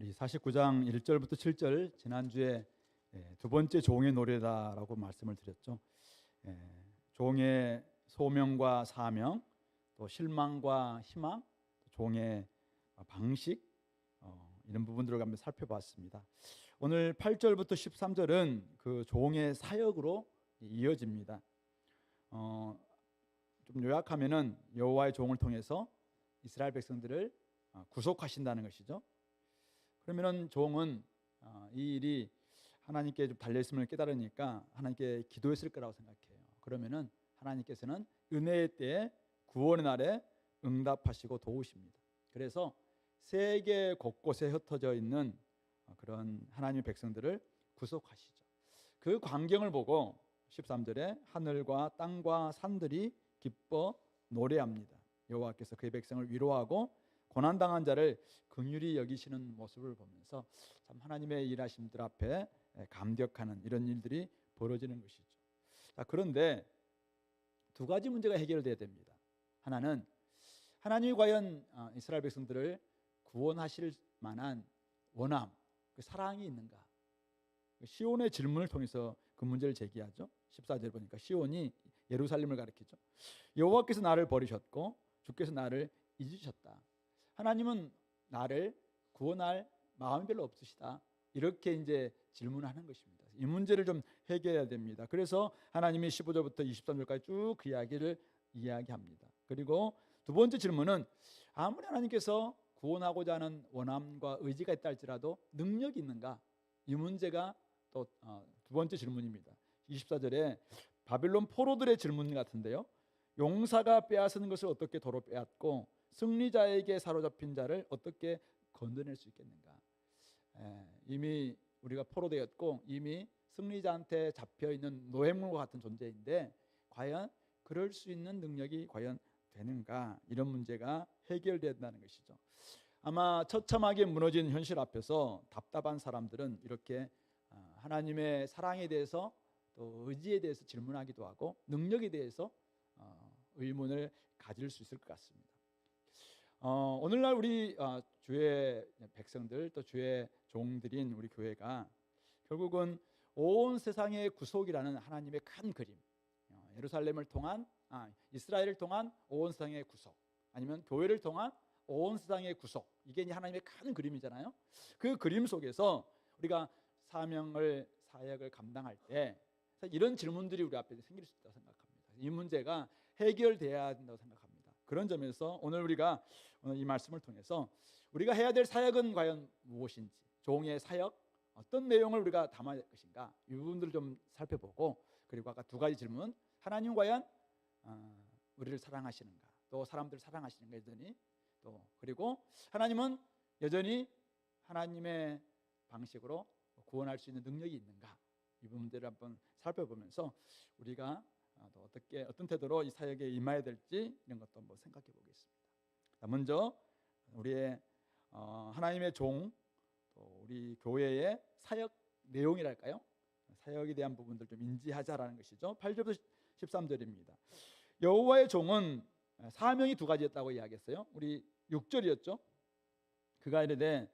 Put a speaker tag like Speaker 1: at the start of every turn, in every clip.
Speaker 1: 이 49장 1절부터 7절 지난주에 두 번째 종의 노래다라고 말씀을 드렸죠. 종의 소명과 사명, 또 실망과 희망, 종의 방식, 이런 부분들을 한번 살펴봤습니다. 오늘 8절부터 13절은 그 종의 사역으로 이어집니다. 좀 요약하면은 여호와의 종을 통해서 이스라엘 백성들을 구속하신다는 것이죠. 그러면은 종은 이 일이 하나님께 좀 달려있음을 깨달으니까 하나님께 기도했을 거라고 생각해요. 그러면은 하나님께서는 은혜의 때에 구원의 날에 응답하시고 도우십니다. 그래서 세계 곳곳에 흩어져 있는 그런 하나님의 백성들을 구속하시죠. 그 광경을 보고 13절에 하늘과 땅과 산들이 기뻐 노래합니다. 여호와께서 그의 백성을 위로하고 고난당한 자를 긍휼히 여기시는 모습을 보면서 참 하나님의 일하심들 앞에 감격하는 이런 일들이 벌어지는 것이죠. 자, 그런데 두 가지 문제가 해결돼야 됩니다. 하나는 하나님이 과연 이스라엘 백성들을 구원하실 만한 원함, 그 사랑이 있는가? 시온의 질문을 통해서 그 문제를 제기하죠. 14절 보니까 시온이 예루살렘을 가리키죠. 여호와께서 나를 버리셨고 주께서 나를 잊으셨다. 하나님은 나를 구원할 마음이 별로 없으시다. 이렇게 이제 질문하는 것입니다. 이 문제를 좀 해결해야 됩니다. 그래서 하나님이 15절부터 23절까지 쭉 그 이야기를 이야기합니다. 그리고 두 번째 질문은 아무리 하나님께서 구원하고자 하는 원함과 의지가 있다 할지라도 능력이 있는가? 이 문제가 또 두 번째 질문입니다. 24절에 바빌론 포로들의 질문 같은데요. 용사가 빼앗은 것을 어떻게 도로 빼앗고 승리자에게 사로잡힌 자를 어떻게 건져낼 수 있겠는가? 이미 우리가 포로되었고 이미 승리자한테 잡혀있는 노획물과 같은 존재인데 과연 그럴 수 있는 능력이 과연 되는가? 이런 문제가 해결된다는 것이죠. 아마 처참하게 무너진 현실 앞에서 답답한 사람들은 이렇게 하나님의 사랑에 대해서 또 의지에 대해서 질문하기도 하고 능력에 대해서 의문을 가질 수 있을 것 같습니다. 오늘날 우리 주의 백성들 또 주의 종들인 우리 교회가 결국은 온 세상의 구속이라는 하나님의 큰 그림, 예루살렘을 통한 이스라엘을 통한 온 세상의 구속, 아니면 교회를 통한 온 세상의 구속, 이게 이제 하나님의 큰 그림이잖아요. 그 그림 속에서 우리가 사역을 감당할 때 이런 질문들이 우리 앞에 생길 수 있다고 생각합니다. 이 문제가 해결돼야 된다고 생각합니다. 그런 점에서 오늘 우리가 이 말씀을 통해서 우리가 해야 될 사역은 과연 무엇인지, 종의 사역 어떤 내용을 우리가 담아야 될 것인가, 이 부분들을 좀 살펴보고, 그리고 아까 두 가지 질문, 하나님 과연 우리를 사랑하시는가, 또 사람들을 사랑하시는가 했더니 또 그리고 하나님은 여전히 하나님의 방식으로 구원할 수 있는 능력이 있는가, 이 부분들을 한번 살펴보면서 우리가 또 어떤 태도로 이 사역에 임해야 될지 이런 것도 한번 생각해 보겠습니다. 먼저 우리의 하나님의 종, 또 우리 교회의 사역 내용이랄까요? 사역에 대한 부분들 좀 인지하자라는 것이죠. 8절부터 13절입니다. 여호와의 종은 사명이 두 가지였다고 이야기했어요. 우리 6절이었죠. 그가 이르되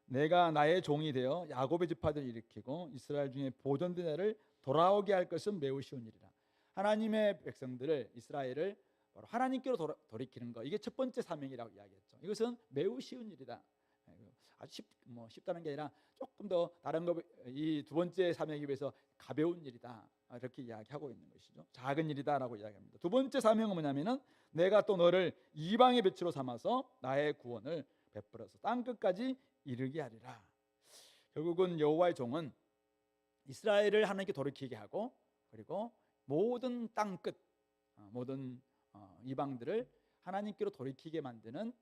Speaker 1: 내가 나의 종이 되어 야곱의 지파들을 일으키고 이스라엘 중에 보존된 자를 돌아오게 할 것은 매우 쉬운 일이라. 하나님의 백성들을, 이스라엘을 바로 하나님께로 돌이키는 것, 이게 첫 번째 사명이라고 이야기했죠. 이것은 매우 쉬운 일이다. 아주 쉽다는 게 아니라 조금 더 다른 거, 이 두 번째 사명에 비해서 가벼운 일이다, 이렇게 이야기하고 있는 것이죠. 작은 일이다라고 이야기합니다. 두 번째 사명은 뭐냐면은 내가 또 너를 이방의 빛으로 삼아서 나의 구원을 베풀어서 땅 끝까지 이르게 하리라. 결국은 여호와의 종은 이스라엘을 하나님께 돌이키게 하고, 그리고 모든 땅 끝, 모든 이방들을 하나님께로 돌이키게 만드는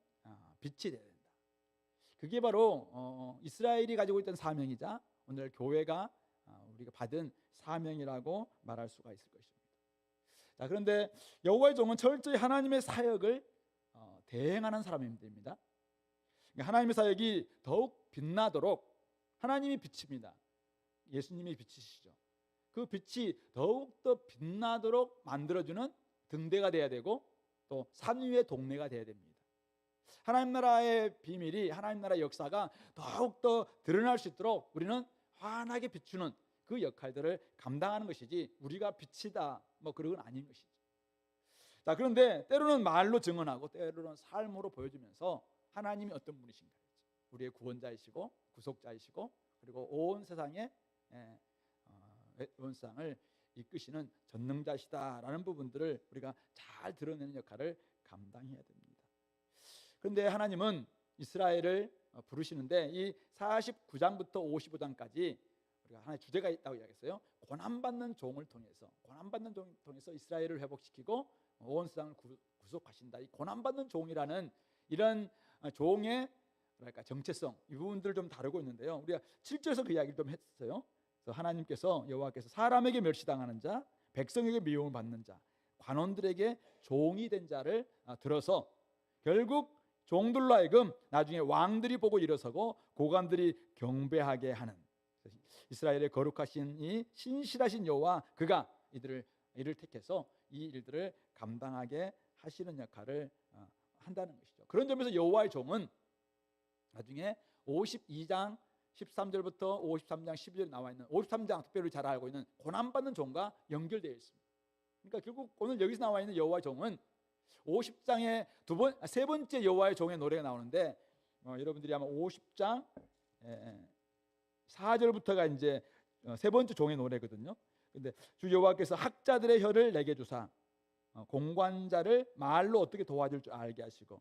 Speaker 1: 빛이 되어야 된다. 그게 바로 이스라엘이 가지고 있던 사명이자 오늘 교회가 우리가 받은 사명이라고 말할 수가 있을 것입니다. 자, 그런데 여호와의 종은 철저히 하나님의 사역을 대행하는 사람입니다. 하나님의 사역이 더욱 빛나도록 하나님이 빛입니다. 예수님이 빛이시죠. 그 빛이 더욱더 빛나도록 만들어주는 등대가 돼야 되고 또 산 위의 동네가 돼야 됩니다. 하나님 나라의 비밀이, 하나님 나라의 역사가 더욱더 드러날 수 있도록 우리는 환하게 비추는 그 역할들을 감당하는 것이지, 우리가 빛이다 뭐 그런 건 아닌 것이죠. 자, 그런데 때로는 말로 증언하고 때로는 삶으로 보여주면서 하나님이 어떤 분이신가, 우리의 구원자이시고 구속자이시고 그리고 온 세상의 온 세상을 이끄시는 전능자시다라는 부분들을 우리가 잘 드러내는 역할을 감당해야 됩니다. 그런데 하나님은 이스라엘을 부르시는데 이 49장부터 55장까지 우리가 하나의 주제가 있다고 이야기했어요. 고난받는 종을 통해서 이스라엘을 회복시키고 온 세상을 구속하신다. 이 고난받는 종이라는 이런 종의 뭐랄까 정체성, 이 부분들을 좀 다루고 있는데요. 우리가 7절에서 그 이야기를 좀 했어요. 그래서 하나님께서, 여호와께서 사람에게 멸시당하는 자, 백성에게 미움을 받는 자, 관원들에게 종이 된 자를 들어서 결국 종들로 하여금 나중에 왕들이 보고 일어서고 고관들이 경배하게 하는, 이스라엘의 거룩하신 이 신실하신 여호와, 그가 이를 택해서 이 일들을 감당하게 하시는 역할을 한다는 것이죠. 그런 점에서 여호와의 종은 나중에 52장 13절부터 53장 12절에 나와 있는 53장, 특별히 잘 알고 있는 고난받는 종과 연결되어 있습니다. 그러니까 결국 오늘 여기서 나와 있는 여호와의 종은 50장에 세 번째 여호와의 종의 노래가 나오는데, 여러분들이 아마 50장 4절부터가 이제 세 번째 종의 노래거든요. 근데 주 여호와께서 학자들의 혀를 내게 주사 공관자를 말로 어떻게 도와줄 줄 알게 하시고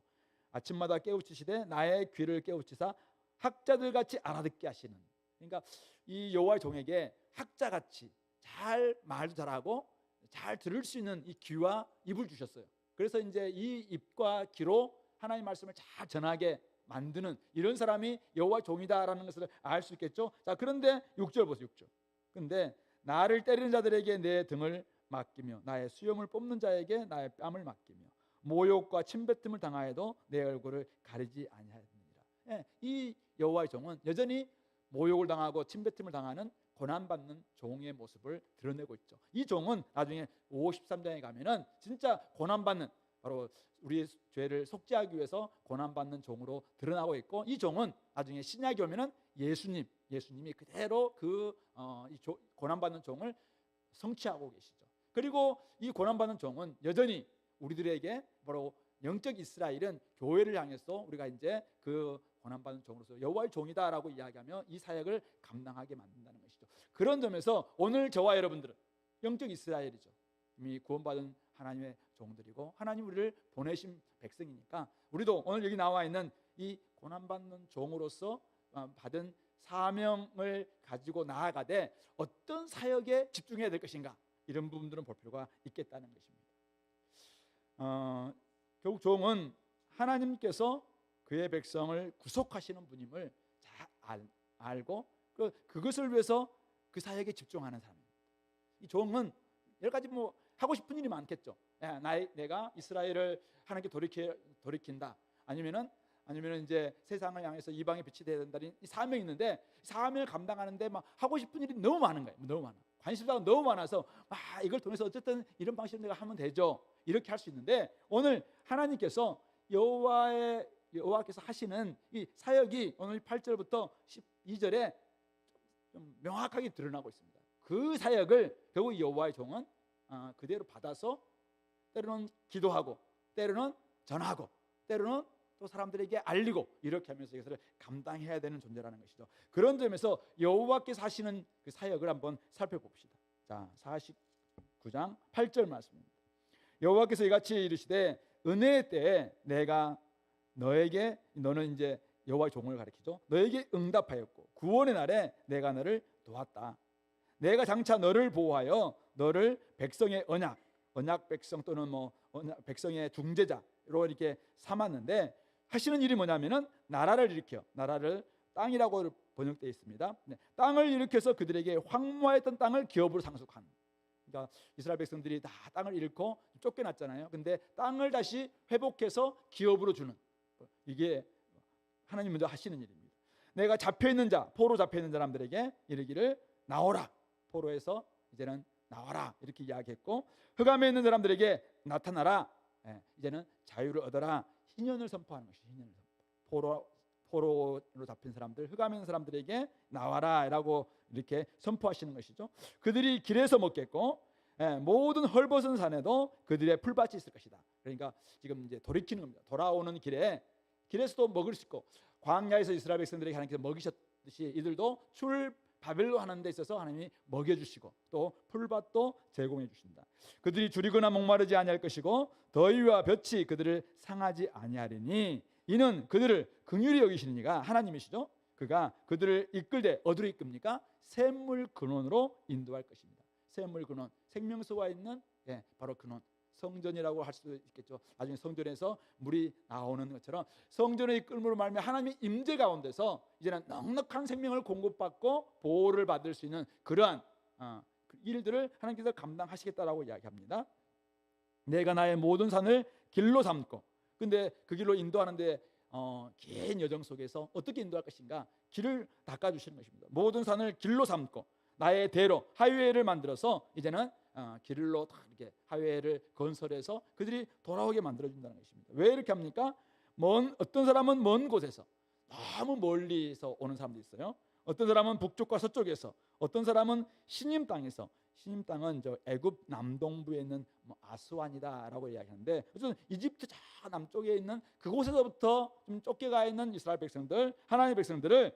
Speaker 1: 아침마다 깨우치시되 나의 귀를 깨우치사 학자들 같이 알아듣게 하시는, 그러니까 이 여호와의 종에게 학자같이 잘 말도 잘하고 잘 들을 수 있는 이 귀와 입을 주셨어요. 그래서 이제 이 입과 귀로 하나님의 말씀을 잘 전하게 만드는 이런 사람이 여호와의 종이다라는 것을 알 수 있겠죠. 자, 그런데 6절 보세요. 6절. 근데 나를 때리는 자들에게 내 등을 맡기며 나의 수염을 뽑는 자에게 나의 뺨을 맡기며 모욕과 침뱉음을 당하여도 내 얼굴을 가리지 아니하였느니라. 이 여호와의 종은 여전히 모욕을 당하고 침뱉음을 당하는 고난받는 종의 모습을 드러내고 있죠. 이 종은 나중에 53장에 가면은 진짜 고난받는, 바로 우리의 죄를 속죄하기 위해서 고난받는 종으로 드러나고 있고, 이 종은 나중에 신약에 오면은 예수님이 그대로 고난받는 종을 성취하고 계시죠. 그리고 이 고난받는 종은 여전히 우리들에게, 바로 영적 이스라엘은 교회를 향해서 우리가 이제 그 고난받는 종으로서 여호와의 종이다라고 이야기하며 이 사역을 감당하게 만든다는 것이죠. 그런 점에서 오늘 저와 여러분들은 영적 이스라엘이죠. 이미 구원받은 하나님의 종들이고 하나님 우리를 보내신 백성이니까, 우리도 오늘 여기 나와 있는 이 고난받는 종으로서 받은 사명을 가지고 나아가되 어떤 사역에 집중해야 될 것인가, 이런 부분들은 볼 필요가 있겠다는 것입니다. 결국 종은 하나님께서 그의 백성을 구속하시는 분임을 잘 알고 그것을 위해서 그 사역에 집중하는 사람입니다. 이 종은 여러 가지 하고 싶은 일이 많겠죠. 내가 이스라엘을 하나님께 돌이킨다. 아니면은 이제 세상을 향해서 이방의 빛이 되어야 된다는 이 사명이 있는데, 사명을 감당하는데 막 하고 싶은 일이 너무 많은 거예요. 너무 많아. 관심사가 너무 많아서 이걸 통해서 어쨌든 이런 방식으로 내가 하면 되죠. 이렇게 할 수 있는데, 오늘 하나님께서 여호와께서 하시는 이 사역이 오늘 8절부터 12절에 좀 명확하게 드러나고 있습니다. 그 사역을 결국 여호와의 종은 그대로 받아서 때로는 기도하고, 때로는 전하고, 때로는 또 사람들에게 알리고, 이렇게 하면서 이것을 감당해야 되는 존재라는 것이죠. 그런 점에서 여호와께서 하시는 그 사역을 한번 살펴봅시다. 자, 49장 8절 말씀입니다. 여호와께서 이같이 이르시되 은혜의 때에 내가 너는 이제 여호와의 종을 가리키죠. 너에게 응답하였고 구원의 날에 내가 너를 도왔다. 내가 장차 너를 보호하여 너를 백성의 언약 백성 또는 백성의 중재자로 이렇게 삼았는데, 하시는 일이 뭐냐면은 나라를 일으켜, 나라를 땅이라고 번역되어 있습니다. 땅을 일으켜서 그들에게 황무하였던 땅을 기업으로 상속하는. 그러니까 이스라엘 백성들이 다 땅을 잃고 쫓겨났잖아요. 근데 땅을 다시 회복해서 기업으로 주는, 이게 하나님 먼저 하시는 일입니다. 내가 잡혀있는 자, 포로 잡혀있는 사람들에게 이르기를 나오라, 포로에서 이제는 나와라, 이렇게 이야기했고, 흑암에 있는 사람들에게 나타나라, 이제는 자유를 얻어라, 신년을 선포하는 것이 신년을 포로로 잡힌 사람들, 흑암인 사람들에게 나와라라고 이렇게 선포하시는 것이죠. 그들이 길에서 먹겠고 모든 헐벗은 산에도 그들의 풀밭이 있을 것이다. 그러니까 지금 이제 돌이키는 겁니다. 돌아오는 길에서도 먹을 수 있고, 광야에서 이스라엘 백성들에게 하나님께서 먹이셨듯이 이들도 출바벨로 하는 데 있어서 하나님이 먹여주시고 또 풀밭도 제공해 주신다. 그들이 줄이거나 목마르지 아니할 것이고 더위와 볕이 그들을 상하지 아니하리니 이는 그들을 긍휼히 여기시니가 하나님이시죠. 그가 그들을 이끌되 어디로 이끕니까? 샘물 근원으로 인도할 것입니다. 샘물 근원, 생명수가 있는 바로 근원, 성전이라고 할 수도 있겠죠. 나중에 성전에서 물이 나오는 것처럼 성전의 이끌음으로 말미암아 하나님의 임재 가운데서 이제는 넉넉한 생명을 공급받고 보호를 받을 수 있는 그러한 일들을 하나님께서 감당하시겠다라고 이야기합니다. 내가 나의 모든 산을 길로 삼고, 근데 그 길로 인도하는데 긴 여정 속에서 어떻게 인도할 것인가? 길을 닦아주시는 것입니다. 모든 산을 길로 삼고 나의 대로 하이웨이를 만들어서 이제는 길로 다 이렇게 하이웨이를 건설해서 그들이 돌아오게 만들어준다는 것입니다. 왜 이렇게 합니까? 어떤 사람은 먼 곳에서, 너무 멀리서 오는 사람도 있어요. 어떤 사람은 북쪽과 서쪽에서, 어떤 사람은 시님 땅에서. 시님 땅은 저 애굽 남동부에 있는 아스완이다라고 이야기하는데, 어쨌든 이집트 저 남쪽에 있는 그곳에서부터 좀 쫓겨가 있는 이스라엘 백성들, 하나님의 백성들을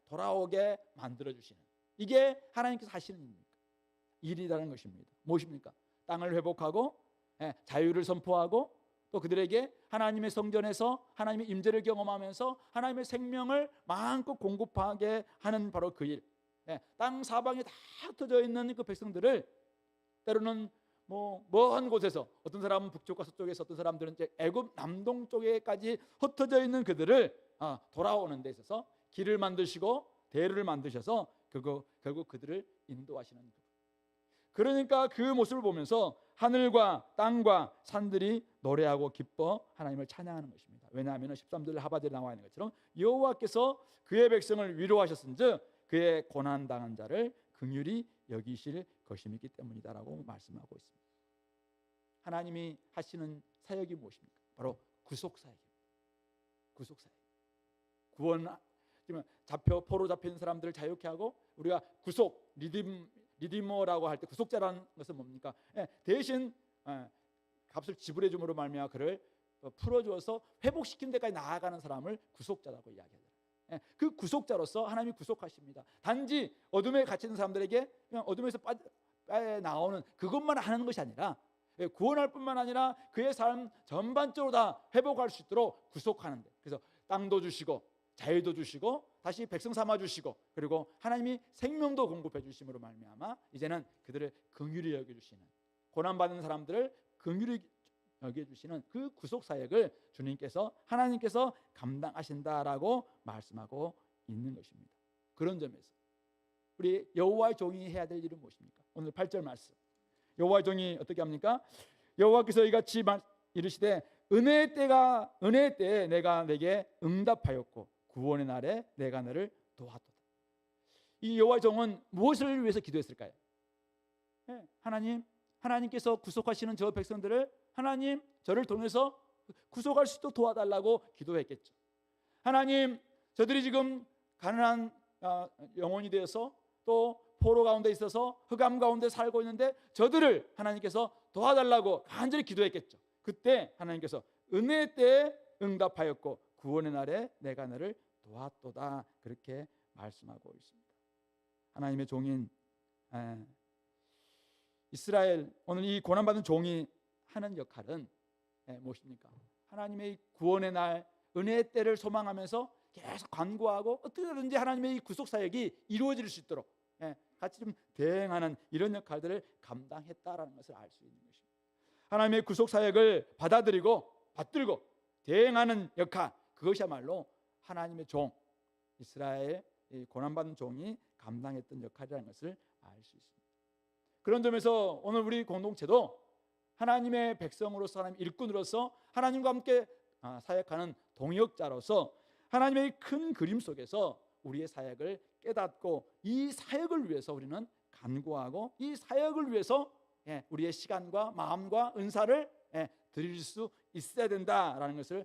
Speaker 1: 돌아오게 만들어 주시는, 이게 하나님께서 하시는 일이라는 것입니다. 무엇입니까? 땅을 회복하고 자유를 선포하고 또 그들에게 하나님의 성전에서 하나님의 임재를 경험하면서 하나님의 생명을 마음껏 공급하게 하는 바로 그 일. 땅 사방에 다 흩어져 있는 그 백성들을 때로는 먼 곳에서, 어떤 사람은 북쪽과 서쪽에서, 어떤 사람들은 이제 애굽 남동 쪽에까지 흩어져 있는 그들을 돌아오는 데 있어서 길을 만드시고 대를 만드셔서 결국 그들을 인도하시는 것. 그러니까 그 모습을 보면서 하늘과 땅과 산들이 노래하고 기뻐 하나님을 찬양하는 것입니다. 왜냐하면 13절 하바절에 나와 있는 것처럼 여호와께서 그의 백성을 위로하셨은즉 그의 고난당한 자를 긍휼히 여기실 것임이기 때문이다라고 말씀하고 있습니다. 하나님이 하시는 사역이 무엇입니까? 바로 구속사역입니다. 구속사역. 구원, 포로 잡힌 사람들을 자유케 하고, 우리가 구속, 리디머라고 할 때 구속자라는 것은 뭡니까? 대신 값을 지불해 줌으로 말미암아 그를 풀어주어서 회복시키는 데까지 나아가는 사람을 구속자라고 이야기하죠. 그 구속자로서 하나님이 구속하십니다. 단지 어둠에 갇힌 사람들에게 그냥 어둠에서 나오는 그것만 하는 것이 아니라, 구원할 뿐만 아니라 그의 삶 전반적으로 다 회복할 수 있도록 구속하는데, 그래서 땅도 주시고 자유도 주시고 다시 백성 삼아 주시고, 그리고 하나님이 생명도 공급해 주심으로 말미암아 이제는 그들을 긍휼히 여겨 주시는, 고난받는 사람들을 긍휼히 여겨 주시는 그 구속 사역을 주님께서, 하나님께서 감당하신다라고 말씀하고 있는 것입니다. 그런 점에서 우리 여호와의 종이 해야 될 일은 무엇입니까? 오늘 8절 말씀, 여호와의 종이 어떻게 합니까? 여호와께서 이같이 이르시되 은혜의 때에 내가 내게 응답하였고 구원의 날에 내가 너를 도왔도다. 이 여호와의 종은 무엇을 위해서 기도했을까요? 하나님께서 구속하시는 저 백성들을 하나님 저를 통해서 구속할 수 있도록 도와달라고 기도했겠죠. 하나님, 저들이 지금 가난한 영혼이 되어서 또 포로 가운데 있어서 흑암 가운데 살고 있는데 저들을 하나님께서 도와달라고 간절히 기도했겠죠. 그때 하나님께서 은혜의 때에 응답하였고 구원의 날에 내가 너를 도왔도다, 그렇게 말씀하고 있습니다. 하나님의 종인 이스라엘, 오늘 이 고난받은 종이 하는 역할은 무엇입니까? 하나님의 구원의 날, 은혜의 때를 소망하면서 계속 간구하고 어떻게든지 하나님의 이 구속 사역이 이루어질 수 있도록 같이 좀 대행하는 이런 역할들을 감당했다라는 것을 알 수 있는 것입니다. 하나님의 구속 사역을 받들고 대행하는 역할, 그것이야말로 하나님의 종, 이스라엘 고난받은 종이 감당했던 역할이라는 것을 알 수 있습니다. 그런 점에서 오늘 우리 공동체도 하나님의 백성으로서, 하나님 일꾼으로서 하나님과 함께 사역하는 동역자로서 하나님의 큰 그림 속에서 우리의 사역을 깨닫고 이 사역을 위해서 우리는 간구하고 이 사역을 위해서 우리의 시간과 마음과 은사를 드릴 수 있어야 된다라는 것을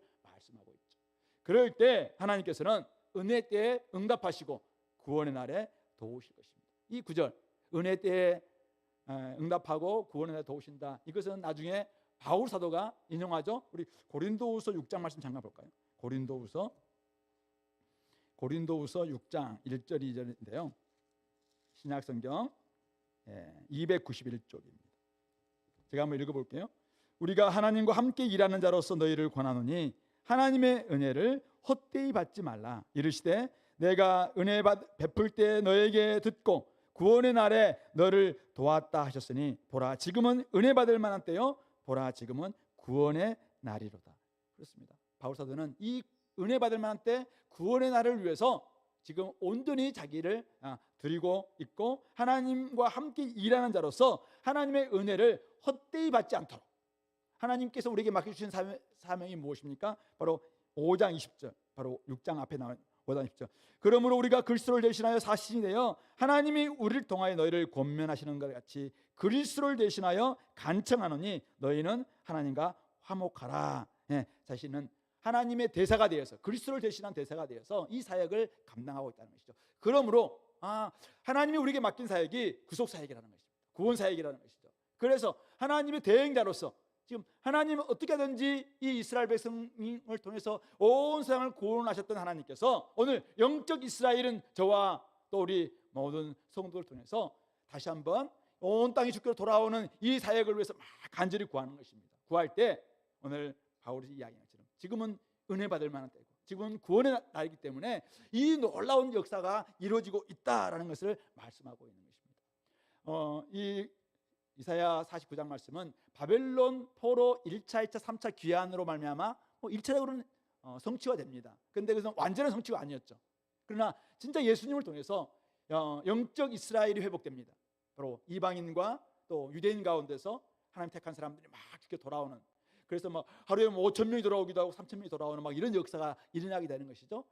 Speaker 1: 그럴 때 하나님께서는 은혜 때에 응답하시고 구원의 날에 도우실 것입니다. 이 구절, 은혜 때에 응답하고 구원의 날에 도우신다. 이것은 나중에 바울 사도가 인용하죠. 우리 고린도후서 6장 말씀 잠깐 볼까요? 고린도후서 6장 1절 2절인데요. 신약성경 291쪽입니다. 제가 한번 읽어볼게요. 우리가 하나님과 함께 일하는 자로서 너희를 권하노니 하나님의 은혜를 헛되이 받지 말라. 이르시되 내가 은혜 베풀 때 너에게 듣고 구원의 날에 너를 도왔다 하셨으니 보라 지금은 은혜 받을 만한 때요 보라 지금은 구원의 날이로다. 그렇습니다. 바울 사도는 이 은혜 받을 만한 때 구원의 날을 위해서 지금 온전히 자기를 드리고 있고 하나님과 함께 일하는 자로서 하나님의 은혜를 헛되이 받지 않도록 하나님께서 우리에게 맡겨주신 사명이 무엇입니까? 바로 5장 20절, 바로 6장 앞에 나온 5장 20절. 그러므로 우리가 그리스도를 대신하여 사신이 되어 하나님이 우리를 통하여 너희를 권면하시는 것 같이 그리스도를 대신하여 간청하노니 너희는 하나님과 화목하라. 자신은 하나님의 대사가 되어서 그리스도를 대신한 대사가 되어서 이 사역을 감당하고 있다는 것이죠. 그러므로 하나님이 우리에게 맡긴 사역이 구속 사역이라는 것입니다. 구원 사역이라는 것이죠. 그래서 하나님의 대행자로서 지금 하나님은 어떻게 하든지 이 이스라엘 백성을 통해서 온 세상을 구원하셨던 하나님께서 오늘 영적 이스라엘은 저와 또 우리 모든 성도를 통해서 다시 한번 온 땅이 주께로 돌아오는 이 사역을 위해서 막 간절히 구하는 것입니다. 구할 때 오늘 바울이 이야기한 것처럼 지금은 은혜 받을 만한 때고 지금은 구원의 날이기 때문에 이 놀라운 역사가 이루어지고 있다라는 것을 말씀하고 있는 것입니다. 이 이사야 49장 말씀은 바벨론 포로 1차, 2차, 3차 귀환으로 말미암아 1차적으로는 성취가 됩니다. 그런데 그것은 완전한 성취가 아니었죠. 그러나 진짜 예수님을 통해서 영적 이스라엘이 회복됩니다. 바로 이방인과 또 유대인 가운데서 하나님 택한 사람들이 막 이렇게 돌아오는, 그래서 막 하루에 5천 명이 돌아오기도 하고 3천 명이 돌아오는 막 이런 역사가 일어나게 되는 것이죠.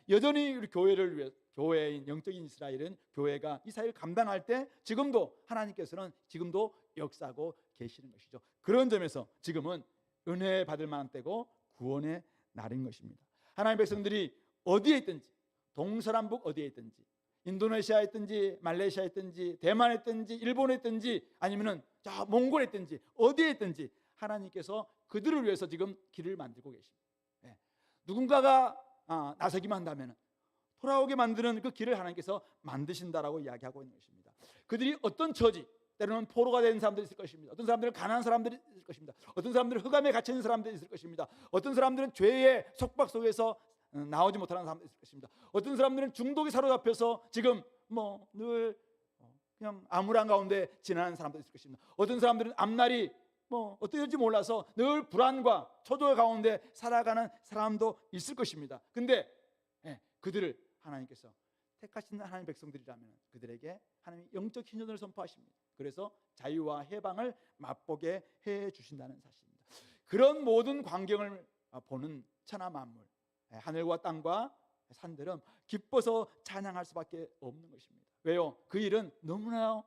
Speaker 1: 여전히 우리 교회를 위해 교회인 영적인 이스라엘은 교회가 이 사역을 감당할 때 지금도 하나님께서는 지금도 역사하고 계시는 것이죠. 그런 점에서 지금은 은혜 받을 만한 때고 구원의 날인 것입니다. 하나님의 백성들이 어디에 있든지, 동서남북 어디에 있든지, 인도네시아에 있든지 말레이시아에 있든지 대만에 있든지 일본에 있든지 아니면은 저 몽골에 있든지 어디에 있든지 하나님께서 그들을 위해서 지금 길을 만들고 계십니다. 누군가가 나서기만 한다면 돌아오게 만드는 그 길을 하나님께서 만드신다라고 이야기하고 있는 것입니다. 그들이 어떤 처지, 때로는 포로가 된 사람들이 있을 것입니다. 어떤 사람들은 가난한 사람들이 있을 것입니다. 어떤 사람들은 흑암에 갇혀 있는 사람들이 있을 것입니다. 어떤 사람들은 죄의 속박 속에서 나오지 못하는 사람들이 있을 것입니다. 어떤 사람들은 중독에 사로잡혀서 지금 늘 그냥 암울한 가운데 지나는 사람들이 있을 것입니다. 어떤 사람들은 앞날이 어떻게 될지 몰라서 늘 불안과 초조 가운데 살아가는 사람도 있을 것입니다. 근데 그들을 하나님께서 택하신 하나님의 백성들이라면 그들에게 하나님이 영적 희년을 선포하십니다. 그래서 자유와 해방을 맛보게 해 주신다는 사실입니다. 그런 모든 광경을 보는 천하 만물, 하늘과 땅과 산들은 기뻐서 찬양할 수밖에 없는 것입니다. 왜요? 그 일은 너무나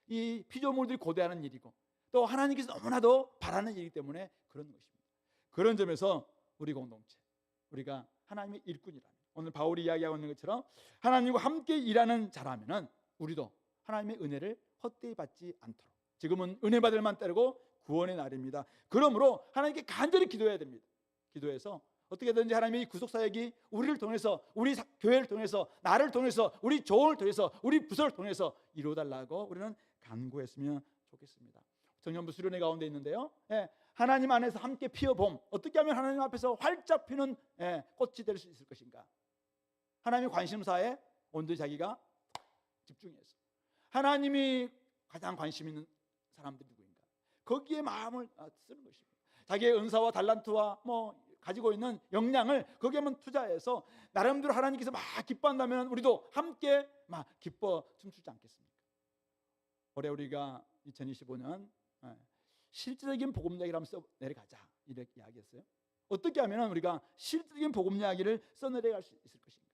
Speaker 1: 이 피조물들이 고대하는 일이고 또 하나님께서 너무나도 바라는 일이기 때문에 그런 것입니다. 그런 점에서 우리 공동체, 우리가 하나님의 일꾼이라면, 오늘 바울이 이야기하고 있는 것처럼 하나님과 함께 일하는 자라면은 우리도 하나님의 은혜를 헛되이 받지 않도록, 지금은 은혜 받을 만 때고 구원의 날입니다. 그러므로 하나님께 간절히 기도해야 됩니다. 기도해서 어떻게든지 하나님의 구속 사역이 우리를 통해서, 우리 교회를 통해서, 나를 통해서, 우리 조언을 통해서, 우리 부서를 통해서 이루어달라고 우리는 간구했으면 좋겠습니다. 청년부 수련회 가운데 있는데요, 하나님 안에서 함께 피어봄, 어떻게 하면 하나님 앞에서 활짝 피는 꽃이 될 수 있을 것인가. 하나님의 관심사에 온전히 자기가 집중해서 하나님이 가장 관심 있는 사람들이 누구인가, 거기에 마음을 쓰는 것입니다. 자기의 은사와 달란트와 가지고 있는 역량을 거기에만 투자해서 나름대로 하나님께서 막 기뻐한다면 우리도 함께 막 기뻐 춤추지 않겠습니까? 올해 우리가 2025년 실질적인 복음 이야기를 하면서 내려가자 이렇게 이야기했어요. 어떻게 하면 우리가 실질적인 복음 이야기를 써내려갈 수 있을 것인가?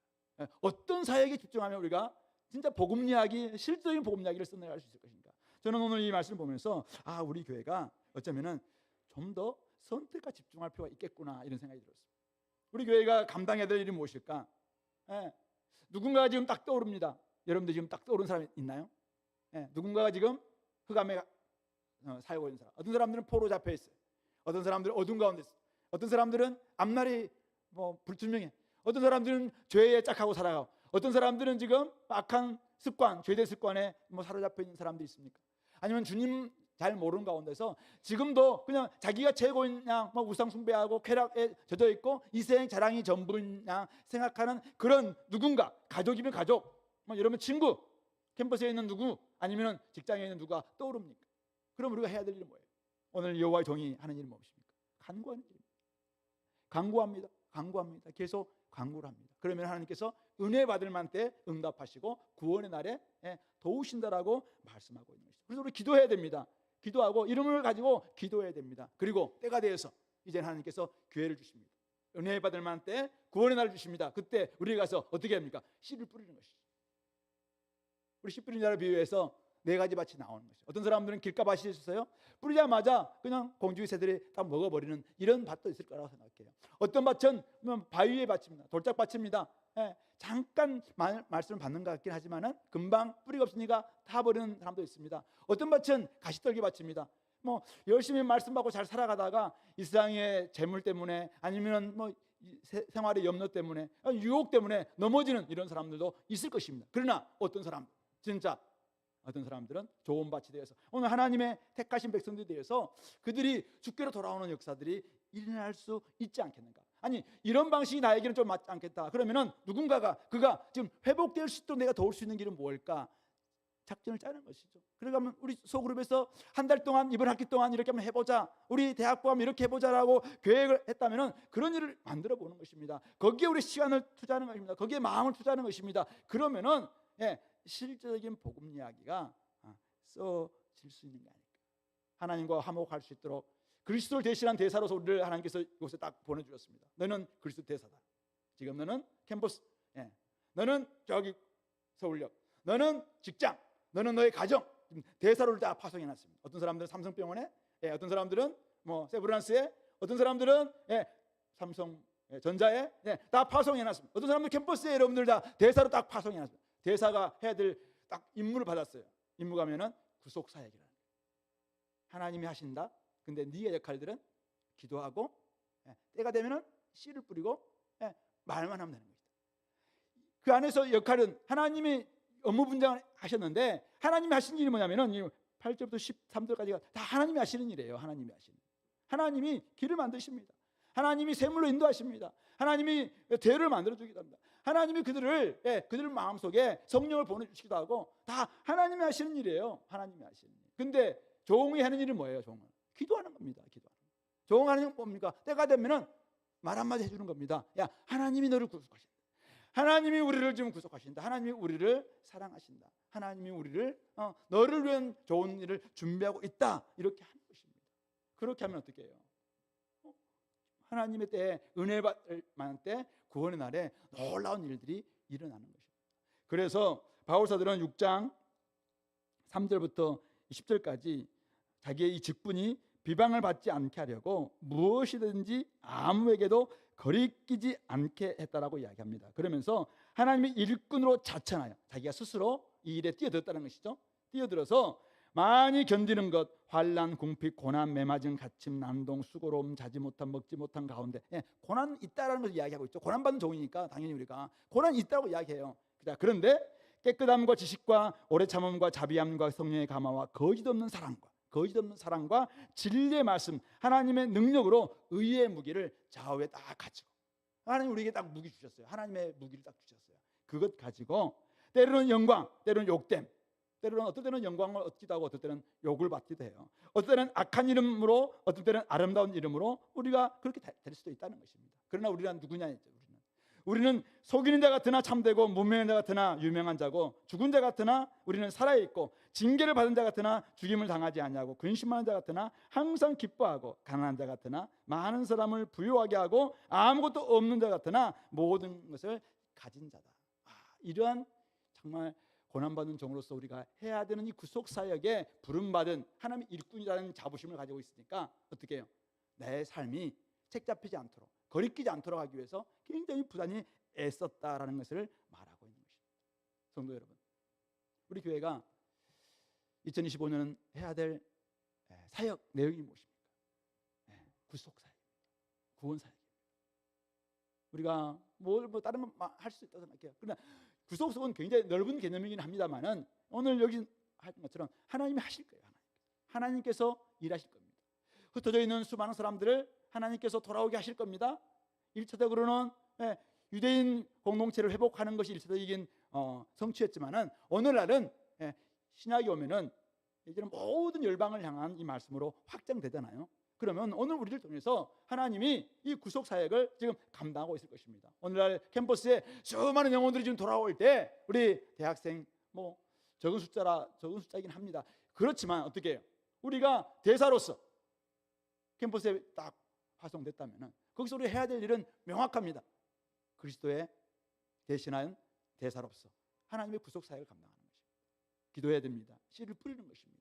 Speaker 1: 어떤 사역에 집중하면 우리가 진짜 복음 이야기, 실질적인 복음 이야기를 써내려갈 수 있을 것인가? 저는 오늘 이 말씀을 보면서 우리 교회가 어쩌면은 좀 더 선택과 집중할 필요가 있겠구나 이런 생각이 들었습니다. 우리 교회가 감당해야 될 일이 무엇일까? 예, 누군가가 지금 딱 떠오릅니다. 여러분들 지금 딱 떠오르는 사람 있나요? 예, 누군가가 지금 흑암에 살고 있는 사람. 어떤 사람들은 포로 잡혀 있어요. 어떤 사람들은 어둠 가운데 있어요. 어떤 사람들은 앞날이 불투명해. 어떤 사람들은 죄에 짝하고 살아가고, 어떤 사람들은 지금 악한 습관, 죄된 습관에 사로잡혀 있는 사람도 있습니까? 아니면 주님 잘 모르는 가운데서 지금도 그냥 자기가 최고인 양 우상 숭배하고 쾌락에 젖어 있고 이생 자랑이 전부인 양 생각하는 그런 누군가, 가족이면 가족, 여러분 친구, 캠퍼스에 있는 누구, 아니면 직장에 있는 누가 떠오릅니까? 그럼 우리가 해야 될 일은 뭐예요? 오늘 여호와의 종이 하는 일은 무엇입니까? 간구하는 일입니다. 간구합니다. 간구합니다. 계속 간구를 합니다. 그러면 하나님께서 은혜 받을 만때 응답하시고 구원의 날에 도우신다라고 말씀하고 있는 것이죠. 그래서 우리 기도해야 됩니다. 기도하고 이름을 가지고 기도해야 됩니다. 그리고 때가 되어서 이제 하나님께서 기회를 주십니다. 은혜 받을 만때 구원의 날을 주십니다. 그때 우리가 가서 어떻게 합니까? 씨를 뿌리는 것이죠. 우리 씨 뿌리는 자를 비유해서 4가지 밭이 나오는 것이죠. 어떤 사람들은 길가밭이 있었어요. 뿌리자마자 그냥 공주의 새들이 다 먹어버리는 이런 밭도 있을 거라고 생각해요. 어떤 밭은 바위의 밭입니다. 돌짝밭입니다. 잠깐 말씀을 받는 것 같긴 하지만은 금방 뿌리가 없으니까 타 버리는 사람도 있습니다. 어떤 밭은 가시떨기 밭입니다. 열심히 말씀 받고 잘 살아가다가 이 세상의 재물 때문에 아니면 생활의 염려 때문에 유혹 때문에 넘어지는 이런 사람들도 있을 것입니다. 그러나 어떤 사람들 진짜 어떤 사람들은 좋은 밭이 되어서 오늘 하나님의 택하신 백성들에 대해서 그들이 주께로 돌아오는 역사들이 일어날 수 있지 않겠는가? 아니 이런 방식이 나에게는 좀 맞지 않겠다. 그러면은 누군가가 그가 지금 회복될 수 있도록 내가 도울 수 있는 길은 뭘까? 작전을 짜는 것이죠. 그러면 우리 소그룹에서 한 달 동안 이번 학기 동안 이렇게 한번 해보자. 우리 대학부 하면 이렇게 해보자라고 계획을 했다면은 그런 일을 만들어 보는 것입니다. 거기에 우리 시간을 투자하는 것입니다. 거기에 마음을 투자하는 것입니다. 그러면은 실제적인 복음 이야기가 써질 수 있는 게 아닐까. 하나님과 화목할 수 있도록 그리스도를 대신한 대사로서 우리를 하나님께서 이곳에 딱 보내주셨습니다. 너는 그리스도 대사다. 지금 너는 캠퍼스, 너는 저기 서울역, 너는 직장, 너는 너의 가정, 대사로를 다 파송해놨습니다. 어떤 사람들은 삼성병원에, 어떤 사람들은 세브란스에, 어떤 사람들은 삼성 전자에 다 파송해놨습니다. 어떤 사람들은 캠퍼스에 여러분들 다 대사로 딱 파송해놨습니다. 대사가 해야 될 딱 임무를 받았어요. 임무가 하면은 구속 사역이라는 거예요. 하나님이 하신다. 근데 네의 역할들은 기도하고 때가 되면은 씨를 뿌리고 말만 하면 되는 것이다. 그 안에서 역할은 하나님이 업무 분장을 하셨는데 하나님이 하신 일이 뭐냐면은 8절부터 13절까지가 다 하나님이 하시는 일이에요. 하나님이 하시는. 하나님이 길을 만드십니다. 하나님이 샘물로 인도하십니다. 하나님이 대를 만들어 주기도 합니다. 하나님이 그들 마음속에 성령을 보내주시기도 하고 다 하나님이 하시는 일이에요. 하나님이 하시는 일. 근데 종이 하는 일은 뭐예요? 종은 기도하는 겁니다. 기도하는 거. 종하는 건 뭡니까? 때가 되면은 말 한마디 해주는 겁니다. 야, 하나님이 너를 구속하신다. 하나님이 우리를 지금 구속하신다. 하나님이 우리를 사랑하신다. 하나님이 우리를 너를 위한 좋은 일을 준비하고 있다. 이렇게 하는 것입니다. 그렇게 하면 어떻게 해요? 하나님의 때에 은혜 받을 만한 때 구원의 날에 놀라운 일들이 일어나는 것입니다. 그래서 바울사도는 6장 3절부터 10절까지 자기의 이 직분이 비방을 받지 않게 하려고 무엇이든지 아무에게도 거리끼지 않게 했다라고 이야기합니다. 그러면서 하나님의 일꾼으로 자천하여 자기가 스스로 이 일에 뛰어들었다는 것이죠. 뛰어들어서 많이 견디는 것, 환난, 궁핍, 고난, 매맞은 갇힘, 난동, 수고로움, 자지 못한, 먹지 못한 가운데 고난 있다라는 것을 이야기하고 있죠. 고난받는 종이니까 당연히 우리가 고난 있다고 이야기해요. 그런데 깨끗함과 지식과 오래 참음과 자비함과 성령의 감화와 거짓 없는 사랑과 진리의 말씀, 하나님의 능력으로 의의 무기를 좌우에 딱 가지고 하나님 우리에게 딱 무기 주셨어요. 하나님의 무기를 딱 주셨어요. 그것 가지고 때로는 영광, 때로는 욕됨, 때로는 어떨 때는 영광을 얻기도 하고 어떨 때는 욕을 받기도 해요. 어떨 때는 악한 이름으로, 어떨 때는 아름다운 이름으로 우리가 그렇게 될 수도 있다는 것입니다. 그러나 우리는 누구냐? 우리는 속이는 자 같으나 참되고 무명한 자 같으나 유명한 자고 죽은 자 같으나 우리는 살아있고 징계를 받은 자 같으나 죽임을 당하지 아니하고 근심하는 자 같으나 항상 기뻐하고 가난한 자 같으나 많은 사람을 부유하게 하고 아무것도 없는 자 같으나 모든 것을 가진 자다. 이러한 정말 고난받는 종으로서 우리가 해야 되는 이 구속사역에 부름받은 하나님의 일꾼이라는 자부심을 가지고 있으니까 어떻게 해요? 내 삶이 책 잡히지 않도록 거리끼지 않도록 하기 위해서 굉장히 부단히 애썼다라는 것을 말하고 있는 것입니다. 성도 여러분, 우리 교회가 2025년은 해야 될 사역 내용이 무엇입니까? 구속 사역, 구원 사역입니다. 우리가 뭐 다른 거 할 수 있다고 생각해요. 그러나 구속은 굉장히 넓은 개념이긴 합니다만은 오늘 여기 한 것처럼 하나님이 하실 거예요. 하나님께서 일하실 겁니다. 흩어져 있는 수많은 사람들을 하나님께서 돌아오게 하실 겁니다. 1차적으로는 유대인 공동체를 회복하는 것이 1차적인 성취였지만은 오늘날은 신약이 오면은 이제는 모든 열방을 향한 이 말씀으로 확장되잖아요. 그러면 오늘 우리를 통해서 하나님이 이 구속 사역을 지금 감당하고 있을 것입니다. 오늘날 캠퍼스에 수많은 영혼들이 지금 돌아올 때 우리 대학생 적은 숫자이긴 합니다. 그렇지만 어떻게 해요? 우리가 대사로서 캠퍼스에 딱 파송됐다면 거기서 우리 해야 될 일은 명확합니다. 그리스도의 대신한 대사로서 하나님의 구속 사역을 감당하는 것입니다. 기도해야 됩니다. 씨를 뿌리는 것입니다.